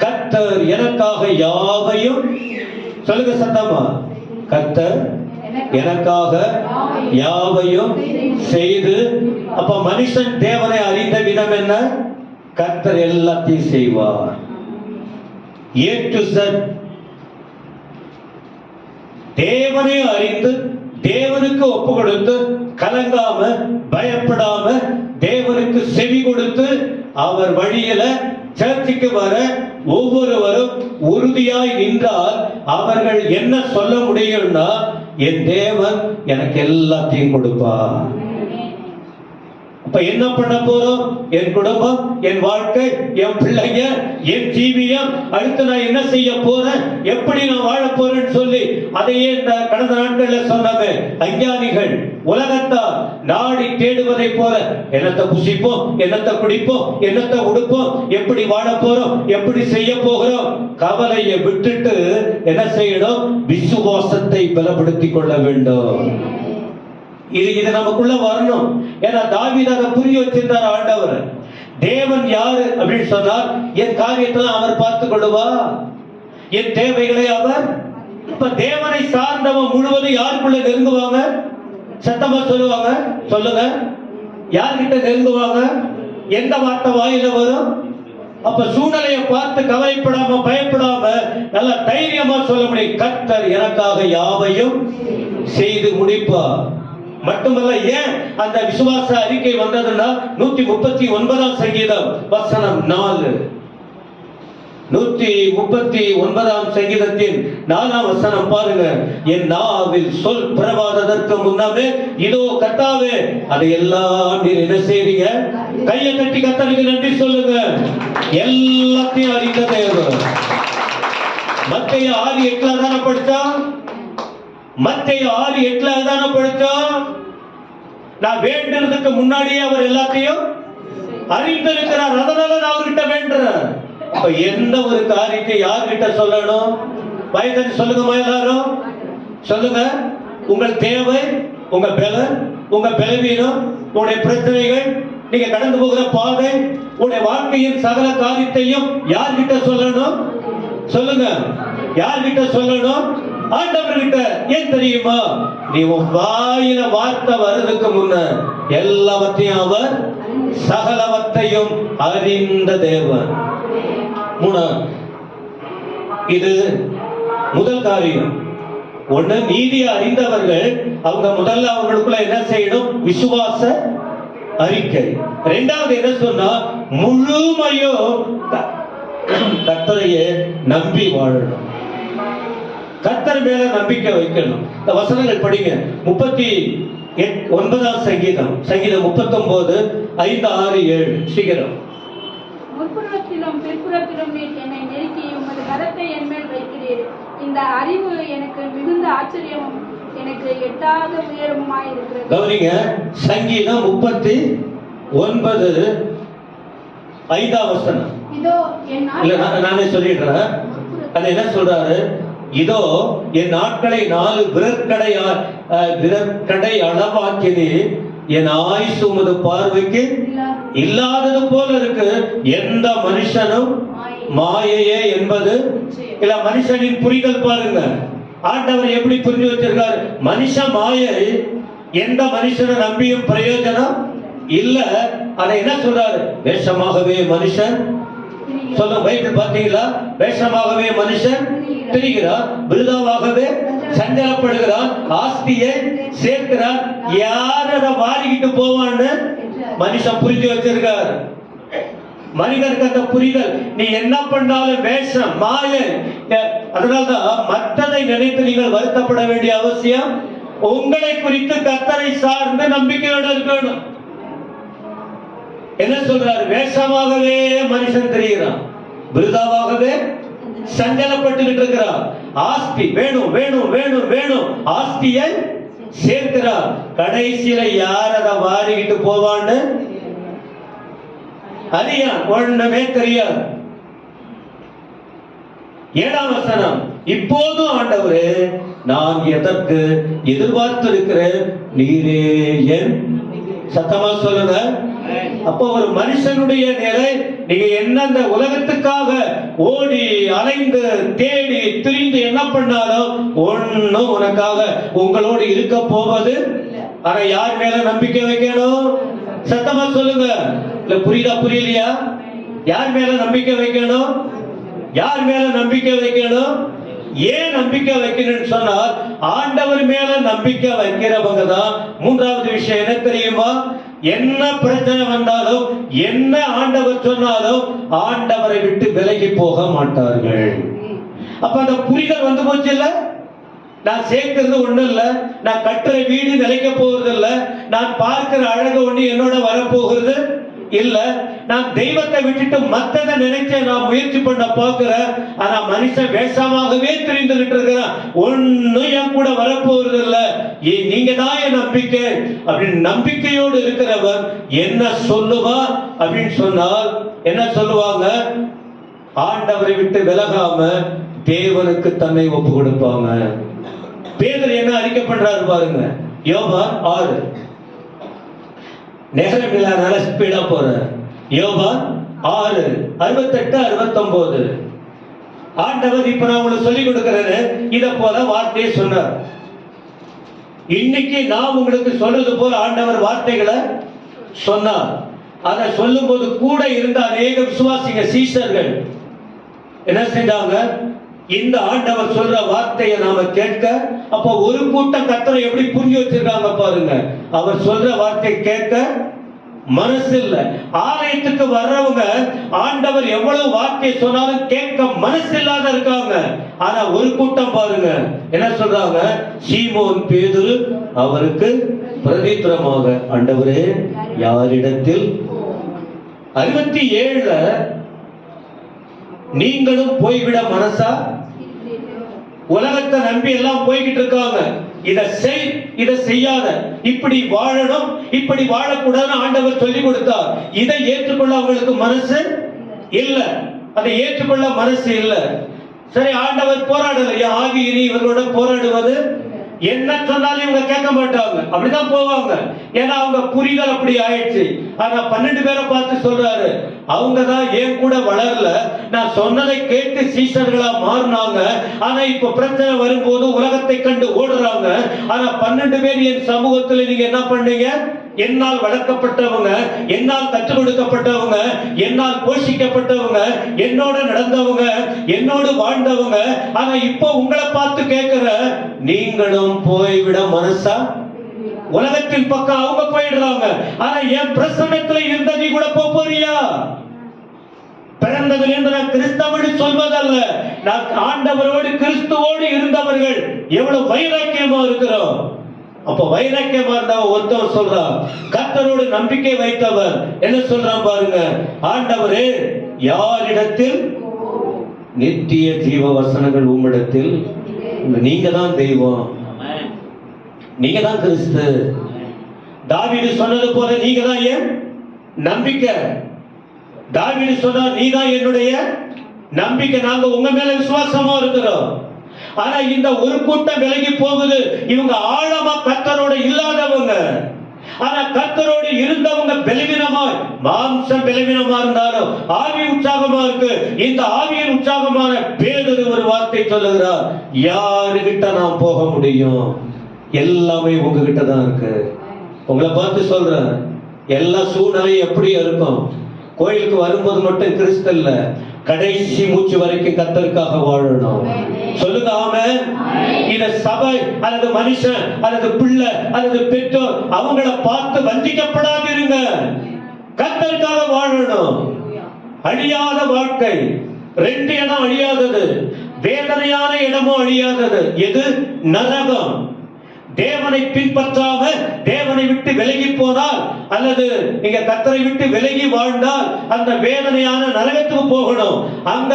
A: கர்த்தர் எனக்காக யாவையும், சொல்லுங்க சத்தமா, கர்த்தர் எனக்காக யாவையும் செய்து. அப்ப மனுஷன் தேவனை அறிந்த விதம் என்ன? கர்த்தர் எல்லாத்தையும் செய்வார். A to Z. தேவனை அறிந்து தேவனுக்கு ஒப்பு கொடுத்து கலங்காம பயப்படாம தேவனுக்கு செவி கொடுத்து அவர் வழியில சர்ச்சுக்கு வர ஒவ்வொருவரும் உறுதியாய் நின்றால் அவர்கள் என்ன சொல்ல முடியும்னா, என் தேவன் எனக்கு எல்லாத்தையும் கொடுப்பார். அப்ப என்ன பண்ண போறோம்? என் குடும்பம், என் வாழ்க்கை, என் பிள்ளைங்க, என் ஜீவியம், அடுத்து நான் என்ன செய்ய போறேன், எப்படி நான் வாழ போறேன்னு சொல்லி அதையே இந்த கடந்த நாட்கள்ல சொன்னவே அஞ்ஞானிகள் உலகத்தார் நாடி தேடுவதை போல என்னத்தை புசிப்போம், என்னத்தை குடிப்போம், என்னத்தை உடுப்போம், எப்படி வாழ போறோம், எப்படி செய்ய போகிறோம், கவலையை விட்டுட்டு என்ன செய்யணும்? விசுவாசத்தை பலப்படுத்திக் கொள்ள வேண்டும். இது நமக்குள்ள வரணும். ஏன்னா தாவீது அதை புரிய வச்சிருந்தார். ஆண்டவர் தேவன் யாரு அப்படின்னு சொன்னார், என் காரியத்தை அவர் பார்த்துக் கொள்ளுவா, என் தேவைகளை அவர். இப்ப தேவனை சார்ந்தவன் முழுவதும் யாருக்குள்ள நெருங்குவாங்க? சத்தமா சொல்லுவாங்க, சொல்லுங்க. யார்கிட்ட நெருங்குவாங்க? எந்த வார்த்தை வாயில வரும்? அப்ப சூழ்நிலையை பார்த்து கவலைப்படாம பயப்படாம நல்ல தைரியமா சொல்ல முடியும், கர்த்தர் எனக்காக யாவையும் செய்து முடிப்பார். மட்டுமல்ல, ஏன் அந்த விசுவாச அறிக்கை வந்ததுன்னா 139 சங்கீதம் வசனம் 4, 139 சங்கீதத்தின் 4ஆம் வசனம் பாருங்க. என் நாவில் சொல் பிறவாததற்கு முன்னமே இதோ கர்த்தாவே அதை எல்லாம் நீர் என்ன செய்றீங்க? கையை தட்டி கர்த்தருக்கு நன்றி சொல்லுங்க. எல்லாத்தையும் அறிந்த தேவன். மத்தேயு 6:8 தான படிச்சோம். மத்தேயு 6:8 தான படிச்சோம். நான் வேண்டுறதுக்கு முன்னாடியே அவர் எல்லாத்தையும் அறிந்திருக்கிறார். அதனால நான் அவர்கிட்ட வேண்டுறேன். அப்ப எந்த ஒரு காரியத்தை யார்கிட்ட சொல்லணும்? வயதன் சொல்லுங்கம்மா, எல்லாரும் சொல்லுங்க. உங்கள் தேவை, உங்க பலன், உங்க பலவீனம், உங்களுடைய பிரச்சனைகள், நீங்க கடந்து போகிற பாதை, உங்களுடைய வாழ்க்கையின் சகல காரியத்தையும் யார்கிட்ட சொல்லணும்? சொல்லுங்க. யார்கிட்ட சொல்லணும்? ஆண்டவர்கிட்ட. ஏன் தெரியுமா? நீ உன் வாயில வார்த்தை வர்றதுக்கு முன்ன எல்லாவற்றையும் அவர் சகலவற்றையும் அறிந்த தேவன். இது முதல் காரியம். ஒண்ணு, நீதியை அறிந்தவர்கள் அவங்க முதல்ல அவங்களுக்குள்ள என்ன செய்யணும்? விசுவாச அறிக்கை. இரண்டாவது என்ன சொன்னா, முழுமையும் கர்த்தரையே நம்பி வாழணும். கர்த்தர் மேல நம்பிக்கை வைக்கணும். இந்த வசனங்கள் படிங்க. 39ஆம் சங்கீதம் 39 5 6 7 சீக்கிரம்.
C: முற்புறத்திலும் பிற்புறத்திலும் நீர் என்னை நெருக்கி உமது கரத்தை என் மேல் வைக்கிறீர். இந்த அறிவு எனக்கு மிகுந்த ஆச்சரியமும் எனக்கு எட்டாத உயரமுமாய் இருக்கிறது.
A: கவனிங்க. சங்கீதம் 39 5ஆம் வசனம்.
B: இதோ என்
A: இல்ல, நானே சொல்லிடுறேன். அது என்ன சொல்றாரு? இதோ என் நாட்களை 4 விரற்கடை அளவாக்கினே, என் ஆயுசு உமது பார்வைக்கு இல்லாதது போல இருக்கு. எந்த மனுஷனும் மாயையே என்பது இல்ல. மனுஷனின் புரிதல் பாருங்க. ஆண்டவர் எப்படி புரிஞ்சு வச்சிருக்காரு? மனுஷ மாயை. எந்த மனுஷனை நம்பியும் பிரயோஜனம் இல்ல. அதை என்ன சொல்றாரு? வேஷமாகவே மனுஷன் சொல்ல. பைபிள் பாத்தீங்களா? வேஷமாகவே மனுஷன் திரிகிறான், விருதாவாகவே சஞ்சலப்படுகிறான், ஆஸ்தியை சேர்க்கிறான். யார் அதை வாரிக்கிட்டு போவான்னு மனுஷன் புரிஞ்சு வச்சிருக்காரு. மனிதனுக்கு அந்த புரிதல். நீ என்ன பண்ணாலும் வேஷம், மாயை. அதனால்தான் மற்றதை நினைத்து நீங்கள் வருத்தப்பட வேண்டிய அவசியம். உங்களை குறித்து கர்த்தரை சார்ந்து நம்பிக்கையோடு இருக்கணும். என்ன சொல்றாரு? வேஷமாகவே மனுஷன் தெரிகிறான், விருதாவாகவே சஞ்சலப்பட்டுக்கிட்டு இருக்கிறான். ஆஸ்தி வேணும் வேணும் வேணும் வேணும், ஆஸ்தியை சேர்க்கிறான். கடைசியில யார் அதை வாரிக்கிட்டு போவான்னு அறியான். ஒண்ணுமே தெரியாது. 7ஆம் வசனம். இப்போதும் ஆண்டவரே, நான் எதற்கு எதிர்பார்த்திருக்கிறேன், நீரே என். சத்தமா சொல்லுங்க. அப்போ ஒரு மனுஷனுடைய நிலை, நீங்க என்ன இந்த உலகத்துக்காக ஓடி அலைந்து தேடி திரிந்து என்ன பண்ணாலும் ஒன்னும் உனக்காக உங்களோடு இருக்க போவது. ஆனா யார் மேல நம்பிக்கை வைக்கணும்? சத்தமா சொல்லுங்க. இல்ல புரியுதா புரியலையா? யார் மேல நம்பிக்கை வைக்கணும்? யார் மேல நம்பிக்கை வைக்கணும்? ஏன் நம்பிக்கை வைக்கணும்னு சொன்னால், ஆண்டவர் மேல நம்பிக்கை வைக்கிறவங்க தான். மூன்றாவது விஷயம் என்ன தெரியுமா? என்ன பிரச்சனை வந்தாலும், என்ன ஆண்டவர் சொன்னாலும் ஆண்டவரை விட்டு விலகி போக மாட்டார்கள். அப்ப அந்த புரிதல் வந்து போச்சு இல்ல. நான் சேர்க்கிறது ஒண்ணு இல்ல, நான் கட்டுற வீடு நிலைக்க போகிறது இல்ல, நான் பார்க்கிற அழகு ஒண்ணு என்னோட வரப்போகிறது இல்ல. நான் தெய்வத்தை விட்டுட்டு மத்ததை நினைச்ச நான் முயற்சி பண்ண பார்க்கிறேன். ஆனா மனுஷன் வேஷமாகவே தெரிந்துகிட்டு இருக்கிறான். ஒன்னும் என் கூட வரப்போறது இல்ல. நீங்க தான் என் நம்பிக்கை அப்படின்னு நம்பிக்கையோடு இருக்கிறவர் என்ன சொல்லுவா அப்படின்னு சொன்னால் என்ன சொல்லுவாங்க? ஆண்டவரை விட்டு விலகாம தேவனுக்கு தன்னை ஒப்பு கொடுப்பாங்க. பேதுரு என்ன அறிக்கை பண்றாரு பாருங்க. யோவான் 6. நேரம் இல்லாதனால ஸ்பீடா போறேன். யோவான் 6 68 69. ஆண்டவர் இப்ப நான் உங்களுக்கு சொல்லிக் கொடுக்கிறது இத போல வார்த்தையை சொன்னார். இன்னைக்கு நான் உங்களுக்கு சொல்றது போல ஆண்டவர் வார்த்தைகளை சொன்னார். அதை சொல்லும் போது கூட இருந்த அநேக விசுவாசிங்க சீஷர்கள் என்ன செஞ்சாங்க? இந்த ஆண்டவர் சொல்ற வார்த்தையை நாம கேட்க. அப்ப ஒரு கூட்டம் கர்த்தரை எப்படி புரிஞ்சு வச்சிருக்காங்க பாருங்க. அவர் சொல்ற வார்த்தை கேட்க மனசு இல்ல. ஆலயத்துக்கு வர்றவங்க ஆண்டவர் எவ்வளவு வார்த்தை சொன்னாலும் கேட்க மனசு இல்லாத இருக்காங்க. ஆனா ஒரு கூட்டம் பாருங்க என்ன சொல்றாங்க, சீமோன் பேதுரு அவருக்கு பிரதித்திரமாக, ஆண்டவரே யாரிடத்தில் 67 நீங்களும் போய்விட மனசா? உலகத்தை நம்பி எல்லாம் போய்கிட்டு இருக்காங்க. இதை செய், இதை செய்யாத, இப்படி வாழணும், இப்படி வாழக்கூடாதுன்னு ஆண்டவர் சொல்லி கொடுத்தார். இதை ஏற்றுக்கொள்ள அவங்களுக்கு மனசு இல்ல, அதை ஏற்றுக்கொள்ள மனசு இல்ல. சரி, ஆண்டவர் போராடலையா? ஆவி இனி இவர்களோட போராடுவது என்ன சொன்னாலும் இவங்க கேட்க மாட்டாங்க, அப்படிதான் போவாங்க. ஏன்னா அவங்க புரிதல் அப்படி ஆயிடுச்சு. ஆனா 12 பேரை பார்த்து சொல்றாரு, அவங்க தான் ஏன் கூட வளரல, நான் சொன்னதை கேட்டு சீசர்களா மாறினாங்க. ஆனா இப்ப பிரச்சனை வரும்போது உலகத்தை கண்டு ஓடுறாங்க. ஆனா 12 பேர் என் சமூகத்தில் நீங்க என்ன பண்ணீங்க? என்னால் வளர்க்கப்பட்டவங்க, என்னால் கற்றுக் கொடுக்கப்பட்டவங்க, என்னால் போஷிக்கப்பட்டவங்க, என்னோட நடந்தவங்க, என்னோடு வாழ்ந்தவங்க. ஆனா இப்போ உங்களை பார்த்து கேட்கிற, நீங்களும் போய்விட மனசா? உலகத்தின் பக்கம் அவங்க போயிடுறாங்க. ஆனா என் பிரசன்னத்துல இருந்த நீ கூட போறியா? பிறந்ததிலிருந்து நான் கிறிஸ்தவன் சொல்வதல்ல, நான் ஆண்டவரோடு கிறிஸ்துவோடு இருந்தவர்கள் எவ்வளவு வைராக்கியமா இருக்கிறோம். அப்ப வைராக்கியமா இருந்தவன் ஒருத்தவன் சொல்றான், கர்த்தரோடு நம்பிக்கை வைத்தவர் என்ன சொல்றான் பாருங்க, ஆண்டவரே யாரிடத்தில் நித்திய ஜீவ வசனங்கள் உம்மிடத்தில், நீங்க தான் தெய்வம், நீங்க தான் கிறிஸ்து. தாவீது சொன்னது போல நீங்க தான் என் நம்பிக்கை. தாவீது சொன்னா நீ தான் என்னுடைய நம்பிக்கை, நாங்க உங்க மேல விசுவாசமா இருக்கிறோம். ஆனா இந்த ஒரு கூட்டம் விலகி போகுது. இவங்க ஆழமா கர்த்தரோட இல்லாதவங்க. ஆனா கர்த்தரோடு இருந்தவங்க பலவீனமா, மாம்சம் பலவீனமா இருந்தாலும் ஆவி உற்சாகமா இருக்கு. இந்த ஆவியின் உற்சாகமான பேதுரு ஒரு வார்த்தை சொல்லுகிறார், யாருகிட்ட நான் போக முடியும்? எல்லாமே உங்ககிட்ட தான் இருக்கு. உங்களை பார்த்து சொல்றேன், எல்லா சூழ்நிலையும் எப்படி இருக்கும்? கோயிலுக்கு வரும்போது மட்டும் கிறிஸ்து இல்ல, கடைசி மூச்சு வரைக்கும் கர்த்தருக்காக வாழணும். சொல்லுங்க ஆமென். இந்த சபை அல்லது மனுஷன் அல்லது பிள்ளை அல்லது பெற்றோர் அவங்கள பார்த்து வஞ்சிக்கப்படாதிருங்க. கர்த்தருக்காக வாழணும். அழியாத வாழ்க்கை. 2 இடம் அழியாதது, வேதனையான இடமும் அழியாதது. எது? நரகம். தேவனை பின்பற்றாம தேவனை விட்டு விலகி போனால் அல்லது நீங்க கர்த்தரை விட்டு விலகி வாழ்ந்தால் அந்த வேதனையான நரகத்துக்கு போகணும். அங்க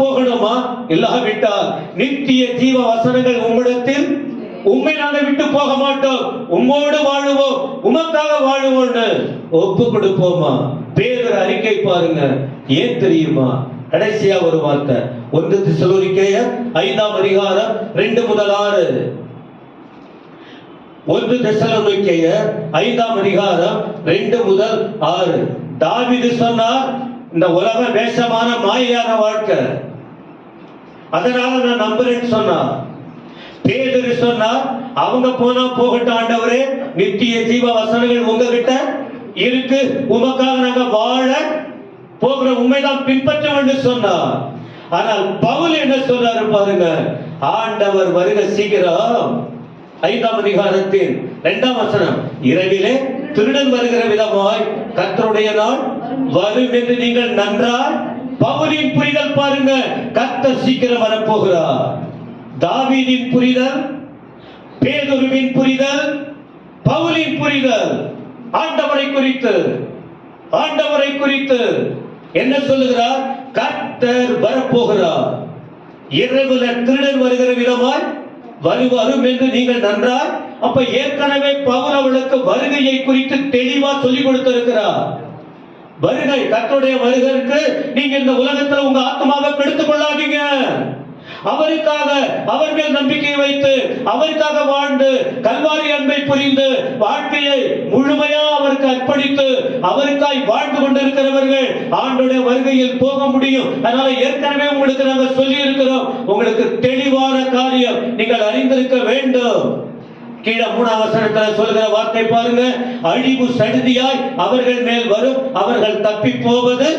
A: போகணுமா? இல்லாவிட்டால் நித்திய ஜீவ வசனங்கள் உம்மிடத்தில், உம்மை நாங்கள் விட்டு போக மாட்டோம், உம்மோடு வாழுவோம், உமக்காக வாழுவோம்னு ஒப்பு கொடுப்போமா? பேதுரு அறிக்கை பாருங்க. ஏன் தெரியுமா? கடைசியா ஒரு வார்த்தை, 1 தெசலோனிக்கேயர் 5ஆம் அதிகாரம் 2 முதல் 6. 1 தெசலோனிக்கேயர் 5ஆம் அதிகாரம் 2 முதல் 6. தாவீது சொன்னார், இந்த உலக வேஷமான மாயான வாழ்க்கை, அதனால நான் நம்புறேன்னு சொன்னார். பேதுரு சொன்னார், அவங்க போனா போகட்டும் ஆண்டவரே, நித்திய ஜீவ வசனங்கள் உங்ககிட்ட இருக்கு, உமக்காக நாங்க வாழ போகிற, உண்மைதான் பின்பற்ற வேண்டும் சொன்னார். ஆனால் பவுல் என்ன சொல்றாரு பாருங்க, ஆண்டவர் வருக சீக்கிரம். 5ஆம் அதிகாரத்தின் 2ஆம் வசனம், இரவிலே திருடன் வருகிற விதமாய் கர்த்தருடைய நாள் வரும் என்று நீங்கள் நன்றாய். பவுலின் புரிதல் பாருங்க, கர்த்தர் சீக்கிரம் வரப்போகிறார். தாவீதின் புரிதல், பேதுருவின் புரிதல், பவுலின் புரிதல் ஆண்டவரை குறித்து என்ன சொல்லுகிறார்? கர்த்தர் வரப்போகிறார். இரவுல திருடன் வருகிற விதமாய் வருவாரும் என்று நீங்கள் நன்றாய். அப்ப ஏற்கனவே பவுல் அவளுக்கு வருகையை குறித்து தெளிவா சொல்லிக் கொடுத்திருக்கிறார். வருகை, கர்த்தருடைய வருகைக்கு நீங்க இந்த உலகத்துல உங்க ஆத்மாவை கெடுத்துக் கொள்ளாதீங்க. அவருக்காக, அவர் மேல் நம்பிக்கை வைத்து, அவருக்காக வாழ்ந்து, கல்வாரி அன்பை புரிந்து, வாழ்க்கையை முழுமையா அவருக்கு அர்ப்பணித்து அவருக்காய் வாழ்ந்து கொண்டிருக்கிறவர்கள் ஆண்டோடைய வருகையில் போக முடியும். அதனால ஏற்கனவே உங்களுக்கு நாங்கள் சொல்லி இருக்கிறோம், உங்களுக்கு தெளிவான காரியம் நீங்கள் அறிந்திருக்க வேண்டும். கீழே 3ஆம் வசனத்தில் சொல்கிற வார்த்தை பாருங்க, அழிவு சடுதியாய் அவர்கள் மேல் வரும், அவர்கள் தப்பி போவது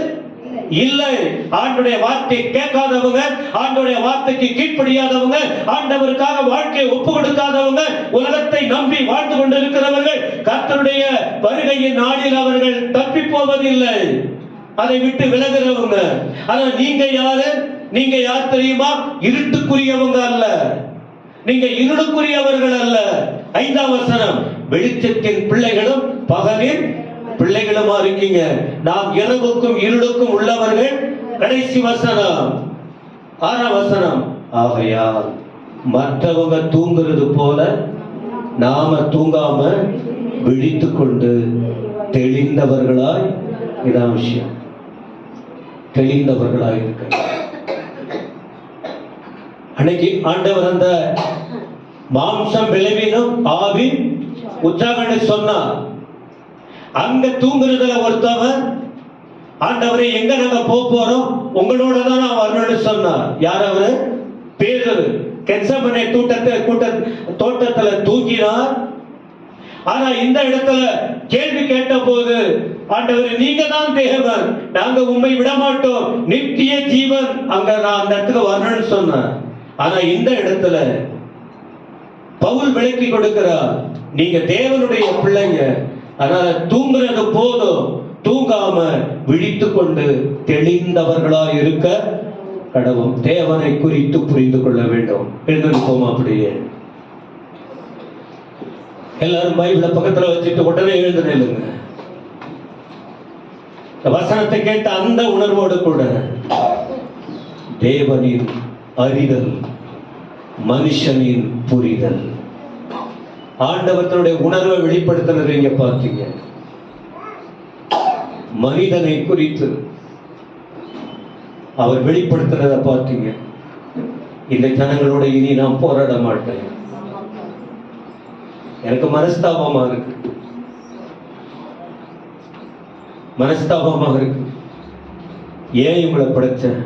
A: இல்லை. ஆண்டவருடைய வார்த்தை கேட்காதவங்க, ஆண்டவருடைய வார்த்தைக்கு கீழ்ப்படியாதவங்க, ஆண்டவருக்காக வாழ்க்கையை ஒப்பு கொடுக்காதவங்க, உலகத்தை நம்பி வாழ்ந்து கொண்டிருக்கிறவர்கள் கர்த்தருடைய வருகையின் நாளில் அவர்கள் தப்பி போவதில்லை. அதை விட்டு விலகிறவங்க. ஆனா நீங்க யாரு? நீங்க யார் தெரியுமா? இருட்டுக்குரியவங்க அல்ல, நீங்க இருளுக்குரியவர்கள் அல்ல. 5ஆம் வசனம், வெளிச்சத்தின் பிள்ளைகளும் பகலின் பிள்ளைகளுமா இருக்கீங்க. நாம் இரவுக்கும் இருளுக்கும் உள்ளவர்கள். கடைசி வசனம் 6ஆம் வசனம், ஆகையால் மற்றவங்க தூங்குறது போல நாம தூங்காம விழித்துக் கொண்டு தெளிந்தவர்களாய், இதான் விஷயம், தெளிந்தவர்களாய் இருக்க. அன்னைக்கு ஆண்டவர் அந்த மாம்சம் விளைவினும் ஆவி உற்சாகம்னு சொன்னார். அங்க தூங்குறதுல ஒருத்தவன், ஆண்டவரே எங்க நாங்க போறோம், உங்களோட தான் நான் வரணும்னு சொன்னார். யார் அவரு? பேதுரு. கெத்செமனே தோட்டத்துல தூங்கினார். ஆனா இந்த இடத்துல கேள்வி கேட்ட போது, ஆண்டவர் நீங்க தான் தேவன், நாங்க உண்மை விட மாட்டோம், நித்திய ஜீவன் அங்க நான் அந்த இடத்துக்கு வரணும்னு சொன்னார். ஆனா இந்த இடத்துல பவுல் விளக்கி கொடுக்கிறார், நீங்க தேவனுடைய பிள்ளைங்க, அதனால தூங்குறது போதும், தூங்காம விழித்துக் கொண்டு தெளிந்தவர்களா இருக்க கடவும். தேவனை குறித்து புரிந்து கொள்ள வேண்டும். எழுந்திருப்போம். அப்படியே எல்லாரும் பைபிளை பக்கத்துல வச்சுட்டு உடனே எழுந்து நில்லுங்க. வசனத்தை கேட்ட அந்த உணர்வோடு கூட தேவனின் அறிதல், மனுஷனின் புரிதல், ஆண்டவர்களுடைய உணர்வை வெளிப்படுத்தினது இங்க பார்த்தீங்க. மனிதனை குறித்து அவர் வெளிப்படுத்தினதை பார்த்தீங்க. இந்த ஜனங்களோட இனி நான் போராட மாட்டேன், எனக்கு மனஸ்தாபமா இருக்கு, மனஸ்தாபமாக இருக்கு. ஏன் இவங்களை படைச்சேன்,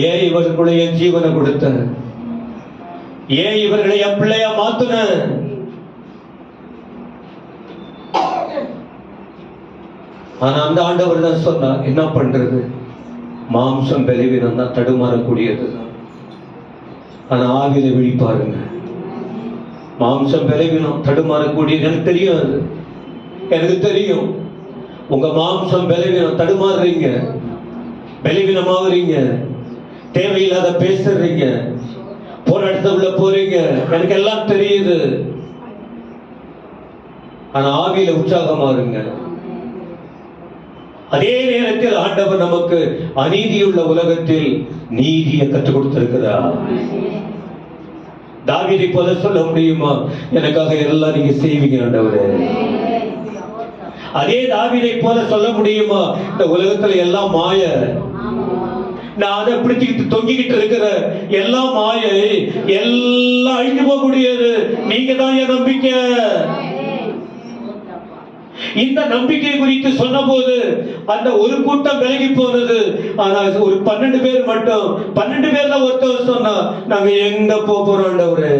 A: ஏன் இவர்களுடைய என் ஜீவனை கொடுத்த, ஏன் இவர்களை என் பிள்ளையா மாத்துன. ஆனா அந்த ஆண்டவர் தான் சொன்னார், என்ன பண்றது, மாம்சம் பலவீனம் தான், தடுமாறக்கூடியது தான். ஆனா ஆவியில விழிப்பாருங்க. மாம்சம் பலவீனம் தடுமாறக்கூடியது எனக்கு தெரியும், அது எனக்கு தெரியும். உங்க மாம்சம் பலவீனம், தடுமாறுறீங்க, பலவீனமாகறீங்க, தேவையில்லாத பேசுறீங்க, போராட்டத்துக்குள்ள போறீங்க, எனக்கு எல்லாம் தெரியுது. ஆனா ஆவியில உற்சாகமா இருங்க. அதே நேரத்தில் ஆண்டவர் நமக்கு அநீதியுள்ள உலகத்தில் நீதியை கற்றுக் கொடுத்திருக்கிறார். தாவீதை போல சொல்ல முடியுமா, எனக்காக எல்லாம் நீங்க செய்வீங்க ஆண்டவரே. அதே தாவீதை போல சொல்ல முடியுமா, இந்த உலகத்துல எல்லாம் மாய, நான் அதை பிடிச்சுக்கிட்டு தொங்கிக்கிட்டு இருக்கிற எல்லாம் மாயை, எல்லாம் அழிஞ்சு போகக்கூடியது, நீங்க தான் என் நம்பிக்கை. இந்த நம்பிக்கை குறித்து சொன்ன போது அந்த ஒரு கூட்டம் விலகி போனது. ஆனால் ஒரு 12 பேர் மட்டும், 12 பேர்ல ஒருத்தர் சொன்னா, நாங்க எங்க போறோம் ஆண்டவரே,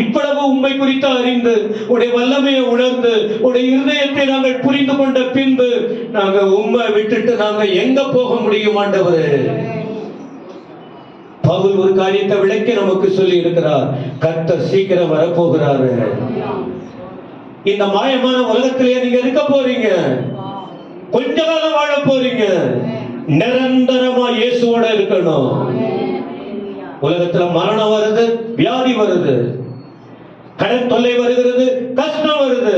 A: இவ்வளவு உண்மை குறித்து அறிந்து, உடைய வல்லமையை உணர்ந்து, உடைய இருதயத்தை நாங்கள் புரிந்து கொண்ட பின்பு நாங்க உண்மை விட்டுட்டு நாங்க எங்க போக முடியும் ஆண்டவரே. பவுல் ஒரு காரியத்தை விளக்கி நமக்கு சொல்லி இருக்கிறார், கர்த்தர் சீக்கிரம் வரப்போகிறாரு. இந்த மாயமான உலகத்திலேயே நீங்க இருக்க போறீங்க, கொஞ்ச காலம் வாழ போறீங்க, நிரந்தரமா இயேசுவோட இருக்கணும். உலகத்துல மரணம் வருது, வியாதி வருது, கடன் தொல்லை வருகிறது, கஷ்டம் வருது,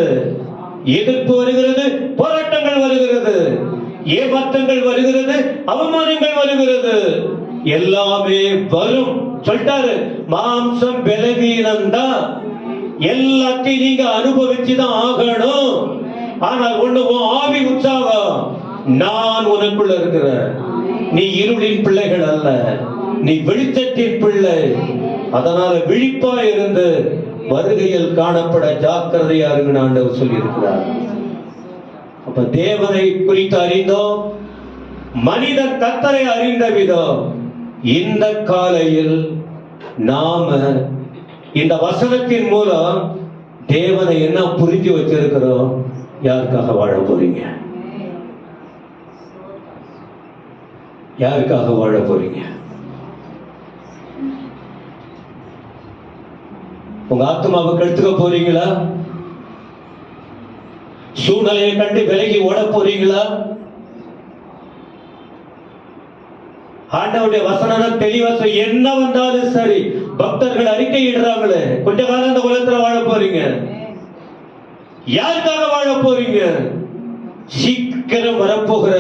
A: எதிர்ப்பு வருகிறது, போராட்டங்கள் வருகிறது, ஏமாற்றங்கள் வருகிறது, அவமானங்கள் வருகிறது, எல்லாமே வரும். சொல்லிட்டாரு, மாம்சம் பலவீனம் தான், எல்லாத்தையும் நீங்க அனுபவிச்சுதான் ஆகணும். ஆனால் ஒண்ணு, ஆவி உற்சாகம், நான் உனக்குள்ள இருக்கிற, நீ இருளின் பிள்ளைகள் அல்ல, நீ வெளிச்சத்தின் பிள்ளை. அதனால விழிப்பா இருந்து வருகையில் காணப்பட ஜாக்கிரதையா இருங்க ஆண்டவர் சொல்லி இருக்கிறார். அப்ப தேவனை குறித்து அறிந்தோம், மனிதன் கர்த்தரை அறிந்த விதம். இந்த காலையில் நாம இந்த வசனத்தின் மூலம் தேவனை என்ன புரிஞ்சு வச்சிருக்கிறோம், யாருக்காக வாழ போறீங்க, யாருக்காக வாழ போறீங்க? உங்க ஆத்மாவை கெடுத்துக்க போறீங்களா? சூழ்நிலையை கண்டு விலகி ஓட போறீங்களா? ஆண்டவருடைய வசனம் தெளிவா என்ன வந்தாலும் சரி, பக்தர்கள் அறிக்கை இடுறாங்களே, கொஞ்ச காலம் இந்த உலகத்துல வாழ போறீங்க. யாருக்காக வாழ போறீங்க? சீக்கிரம் வரப்போகிற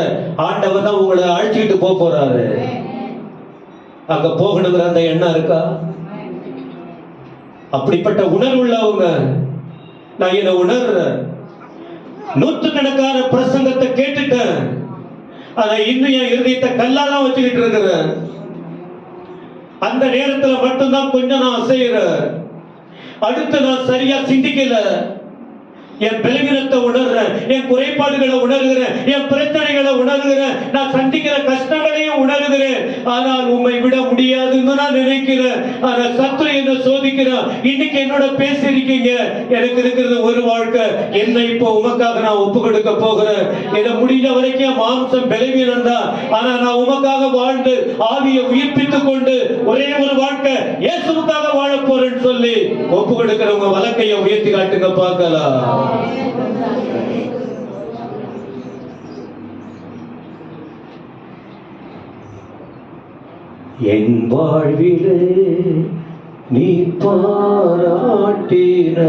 A: ஆண்டவர் தான் உங்களை அழைச்சிட்டு போறாரு. அங்க போகணுங்கிற அந்த எண்ணம் இருக்கா? அப்படிப்பட்ட உணர்வு உள்ளவங்க நான் இதை உணர்றேன். நூற்றுக்கணக்கான பிரசங்கத்தை கேட்டுட்டேன், ஆனா இன்னும் என் இருதயத்தை கல்லாதான் வச்சுக்கிட்டு இருக்கிறேன். அந்த நேரத்துல மட்டும்தான் கொஞ்சம் நான் அசைகிறேன். அடுத்து நான் சரியா சிந்திக்கல. என் பலவீனத்தை உணர்றேன், என் குறைபாடுகளை உணர்கிறேன், என் பிரச்சனைகளை உணர்கிறேன், நான் சந்திக்கிற கஷ்டங்களையும் உணர்கிறேன். ஆனால் உம்மை விட முடியாதுன்னு நான் நினைக்கிறேன். ஆனா சத்துரு என்ன சோதிக்கிறான். இன்னைக்கு என்னோட பேசியிருக்கீங்க, எனக்கு இருக்கிறது ஒரு வாழ்க்கை, என்னை இப்போ உமக்காக நான் ஒப்பு கொடுக்க போகிறேன். இதை முடிஞ்ச வரைக்கும் மாம்சம் பலவீனம் தான், ஆனா நான் உமக்காக வாழ்ந்து ஆவியை உயிர்ப்பித்துக் கொண்டு ஒரே ஒரு வாழ்க்கை இயேசுவுக்காக வாழ போறேன்னு சொல்லி ஒப்பு கொடுக்கிறவங்க வலக்கையை உயர்த்தி காட்டுங்க பார்க்கலாம். என் வாழ்விலே நீ பாராட்டின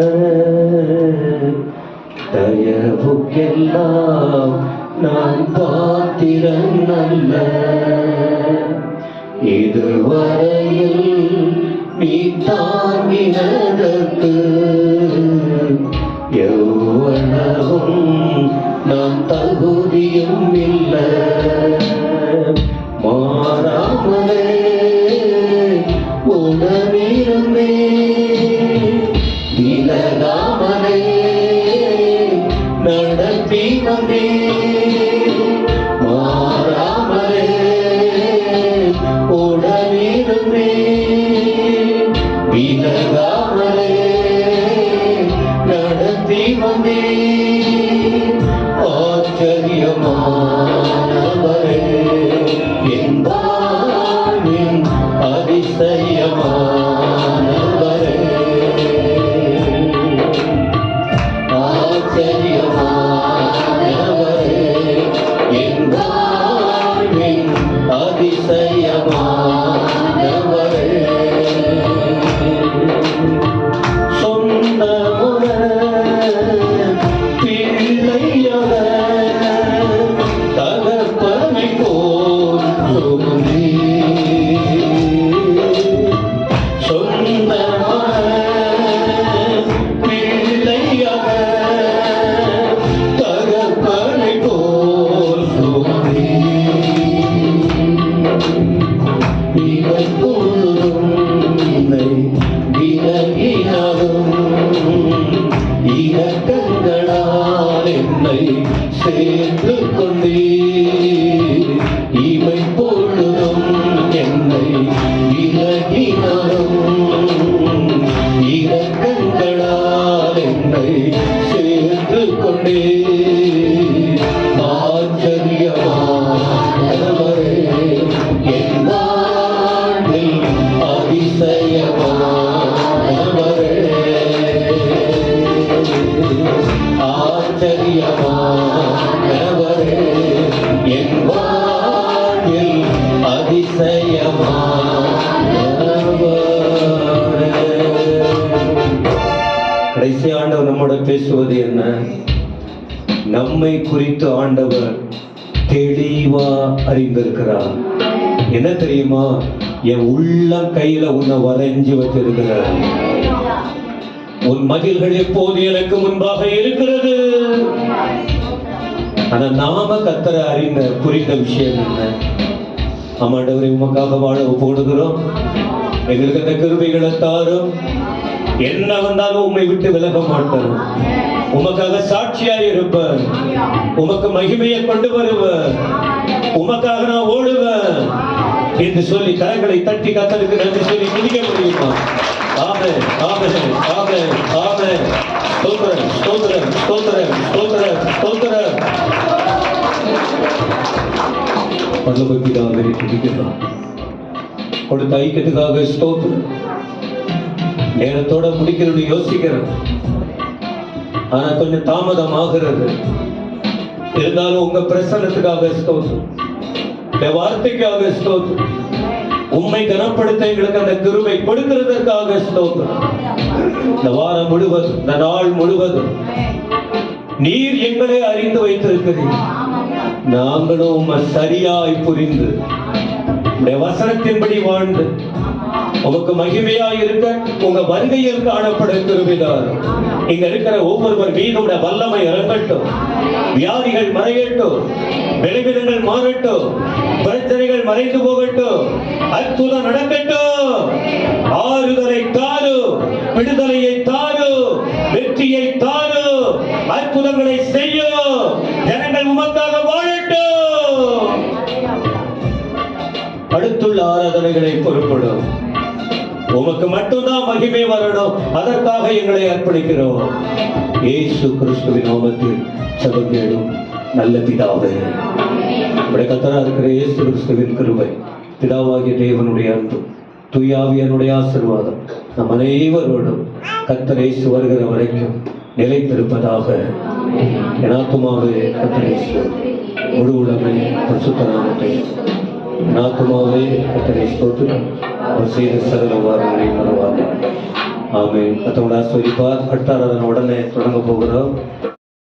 A: தயவுக்கெல்லாம் நான் பாத்திரன் அல்ல. இதுவரையில் நீ தாங்கினதற்கு எவ்வளவும் நான் தகுதியும் இல்லை. மாறாமலே உடனிருமே, விலகாமலே நடத்தி வந்தே. மாறாமலே உடனிருமே, விலகாமலே நடத்தி வந்தே. ஆச்சரியமானவரே, என் வாழ்வின் அதிசயமானவரே. ஆச்சரியமானவரே, என் வாழ்வின் அதிசயமானவரே. இரக்கங்களால் என்னை சேர்த்து கொண்டே, இவை பொழுதும் என்னை விலகினாலும் இரக்கங்களால் என்னை சேர்த்து கொண்டே. ஆச்சரியமானவரே, என் வாழ்வில் அதிசயமானவரே. ஆச்சரியமானவரே, என் வாழ்வில் அதிசயமானவரே. கடைசி ஆண்டவர் நம்மோட பேசுவது என்ன? நம்மை குறித்து ஆண்டவர் தெளிவா அறிந்திருக்கிறார். என்ன தெரியுமா? என் உள்ளம் கையில உன்னை வரைஞ்சு வச்சிருக்கிறார். உன் மதில்கள் எப்போது எனக்கு முன்பாக இருக்கிறது. ஆனா நாம கர்த்தரை அறிந்த புரிந்த விஷயம் என்ன? ஆமாண்டவரை உமக்காக வாழ போடுகிறோம். எங்களுக்கு அந்த கிருபைகளை தாரும். என்ன வந்தாலும் உம்மை விட்டு விலக மாட்டேன். உமக்காக சாட்சியாய் இருப்பேன். உமக்கு மகிமையை கொண்டு வருவேன். உமக்காக நான் ஓடுவேன் என்று சொல்லி கரங்களை தட்டி கர்த்தருக்கு நன்றி சொல்லி துதிக்க முடியுமா? ஆமென், ஆமென், ஆமென், ஆமென். ஸ்தோத்திரம், ஸ்தோத்திரம், ஸ்தோத்திரம், ஸ்தோத்திரம், ஸ்தோத்திரம். பரலோக பிதாவே, துதிக்கிறோம். கொடுத்த ஐக்கியத்துக்காக ஸ்தோத்திரம். நேரத்தோட முடிக்கணும்னு யோசிக்கிறோம், ஆனா கொஞ்சம் தாமதம் ஆகிறது. இருந்தாலும் உங்க பிரசன்னத்துக்காக ஸ்தோத்திரம், இந்த வார்த்தைக்காக ஸ்தோத்திரம், உம்மை கனப்படுத்த எங்களுக்கு அந்த கிருபை கொடுக்கிறதற்காக ஸ்தோத்திரம். இந்த வாரம் முழுவதும், இந்த நாள் முழுவதும் நீர் எங்களை அறிந்து வைத்திருக்கிறீர். நாங்களும் உம்மை சரியாய் புரிந்து உடைய வசனத்தின்படி வாழ்ந்து உமக்கு மகிமையாய் இருக்க உங்க வருகையில் காணப்பட கிருபைதார். இங்க இருக்கிற ஒவ்வொருவர் மீதும் உடைய வல்லமை இறங்கட்டும். வியாதிகள் மறையட்டும், விளைவிடங்கள் மாறட்டும், பிரச்சனைகள் மறைந்து போகட்டும், அற்புதம் நடக்கட்டும். ஆறுதலை தாரு, விடுதலையை தாரு, வெற்றியை தாரு, அற்புதங்களை செய்யும். ஜனங்கள் உமக்காக வாழட்டும். அடுத்துள்ள ஆராதனைகளை பொறுப்படும். உமக்கு மட்டும்தான் மகிமை வரணும். அதற்காக எங்களை அர்ப்பணிக்கிறோம். இயேசு கிறிஸ்துவின் நாமத்தில் ஜெபம் நல்ல பிதாவே. நம்முடைய கர்த்தராக இருக்கிற இயேசு கிறிஸ்துவின் கிருபை, பிதாவாகிய தேவனுடைய அன்பு, தூயாவியனுடைய ஆசீர்வாதம் நம் அனைவரோடும் கர்த்தர் இயேசு வருகிற வரைக்கும் நிலைத்திருப்பதாக. என் ஆத்துமாவே கர்த்தர் இயேசு, முழு உலகமே பரிசுத்த நாமத்தை, என் ஆத்துமாவே கர்த்தரை ஸ்தோத்திரம், அவர் செய்த சகல உபகாரங்களை மறவாதே. ஆமென். கர்த்தர் உங்களை ஆசீர்வதிப்பார். அடுத்த ஆராதனை உடனே தொடங்க போகிறோம்.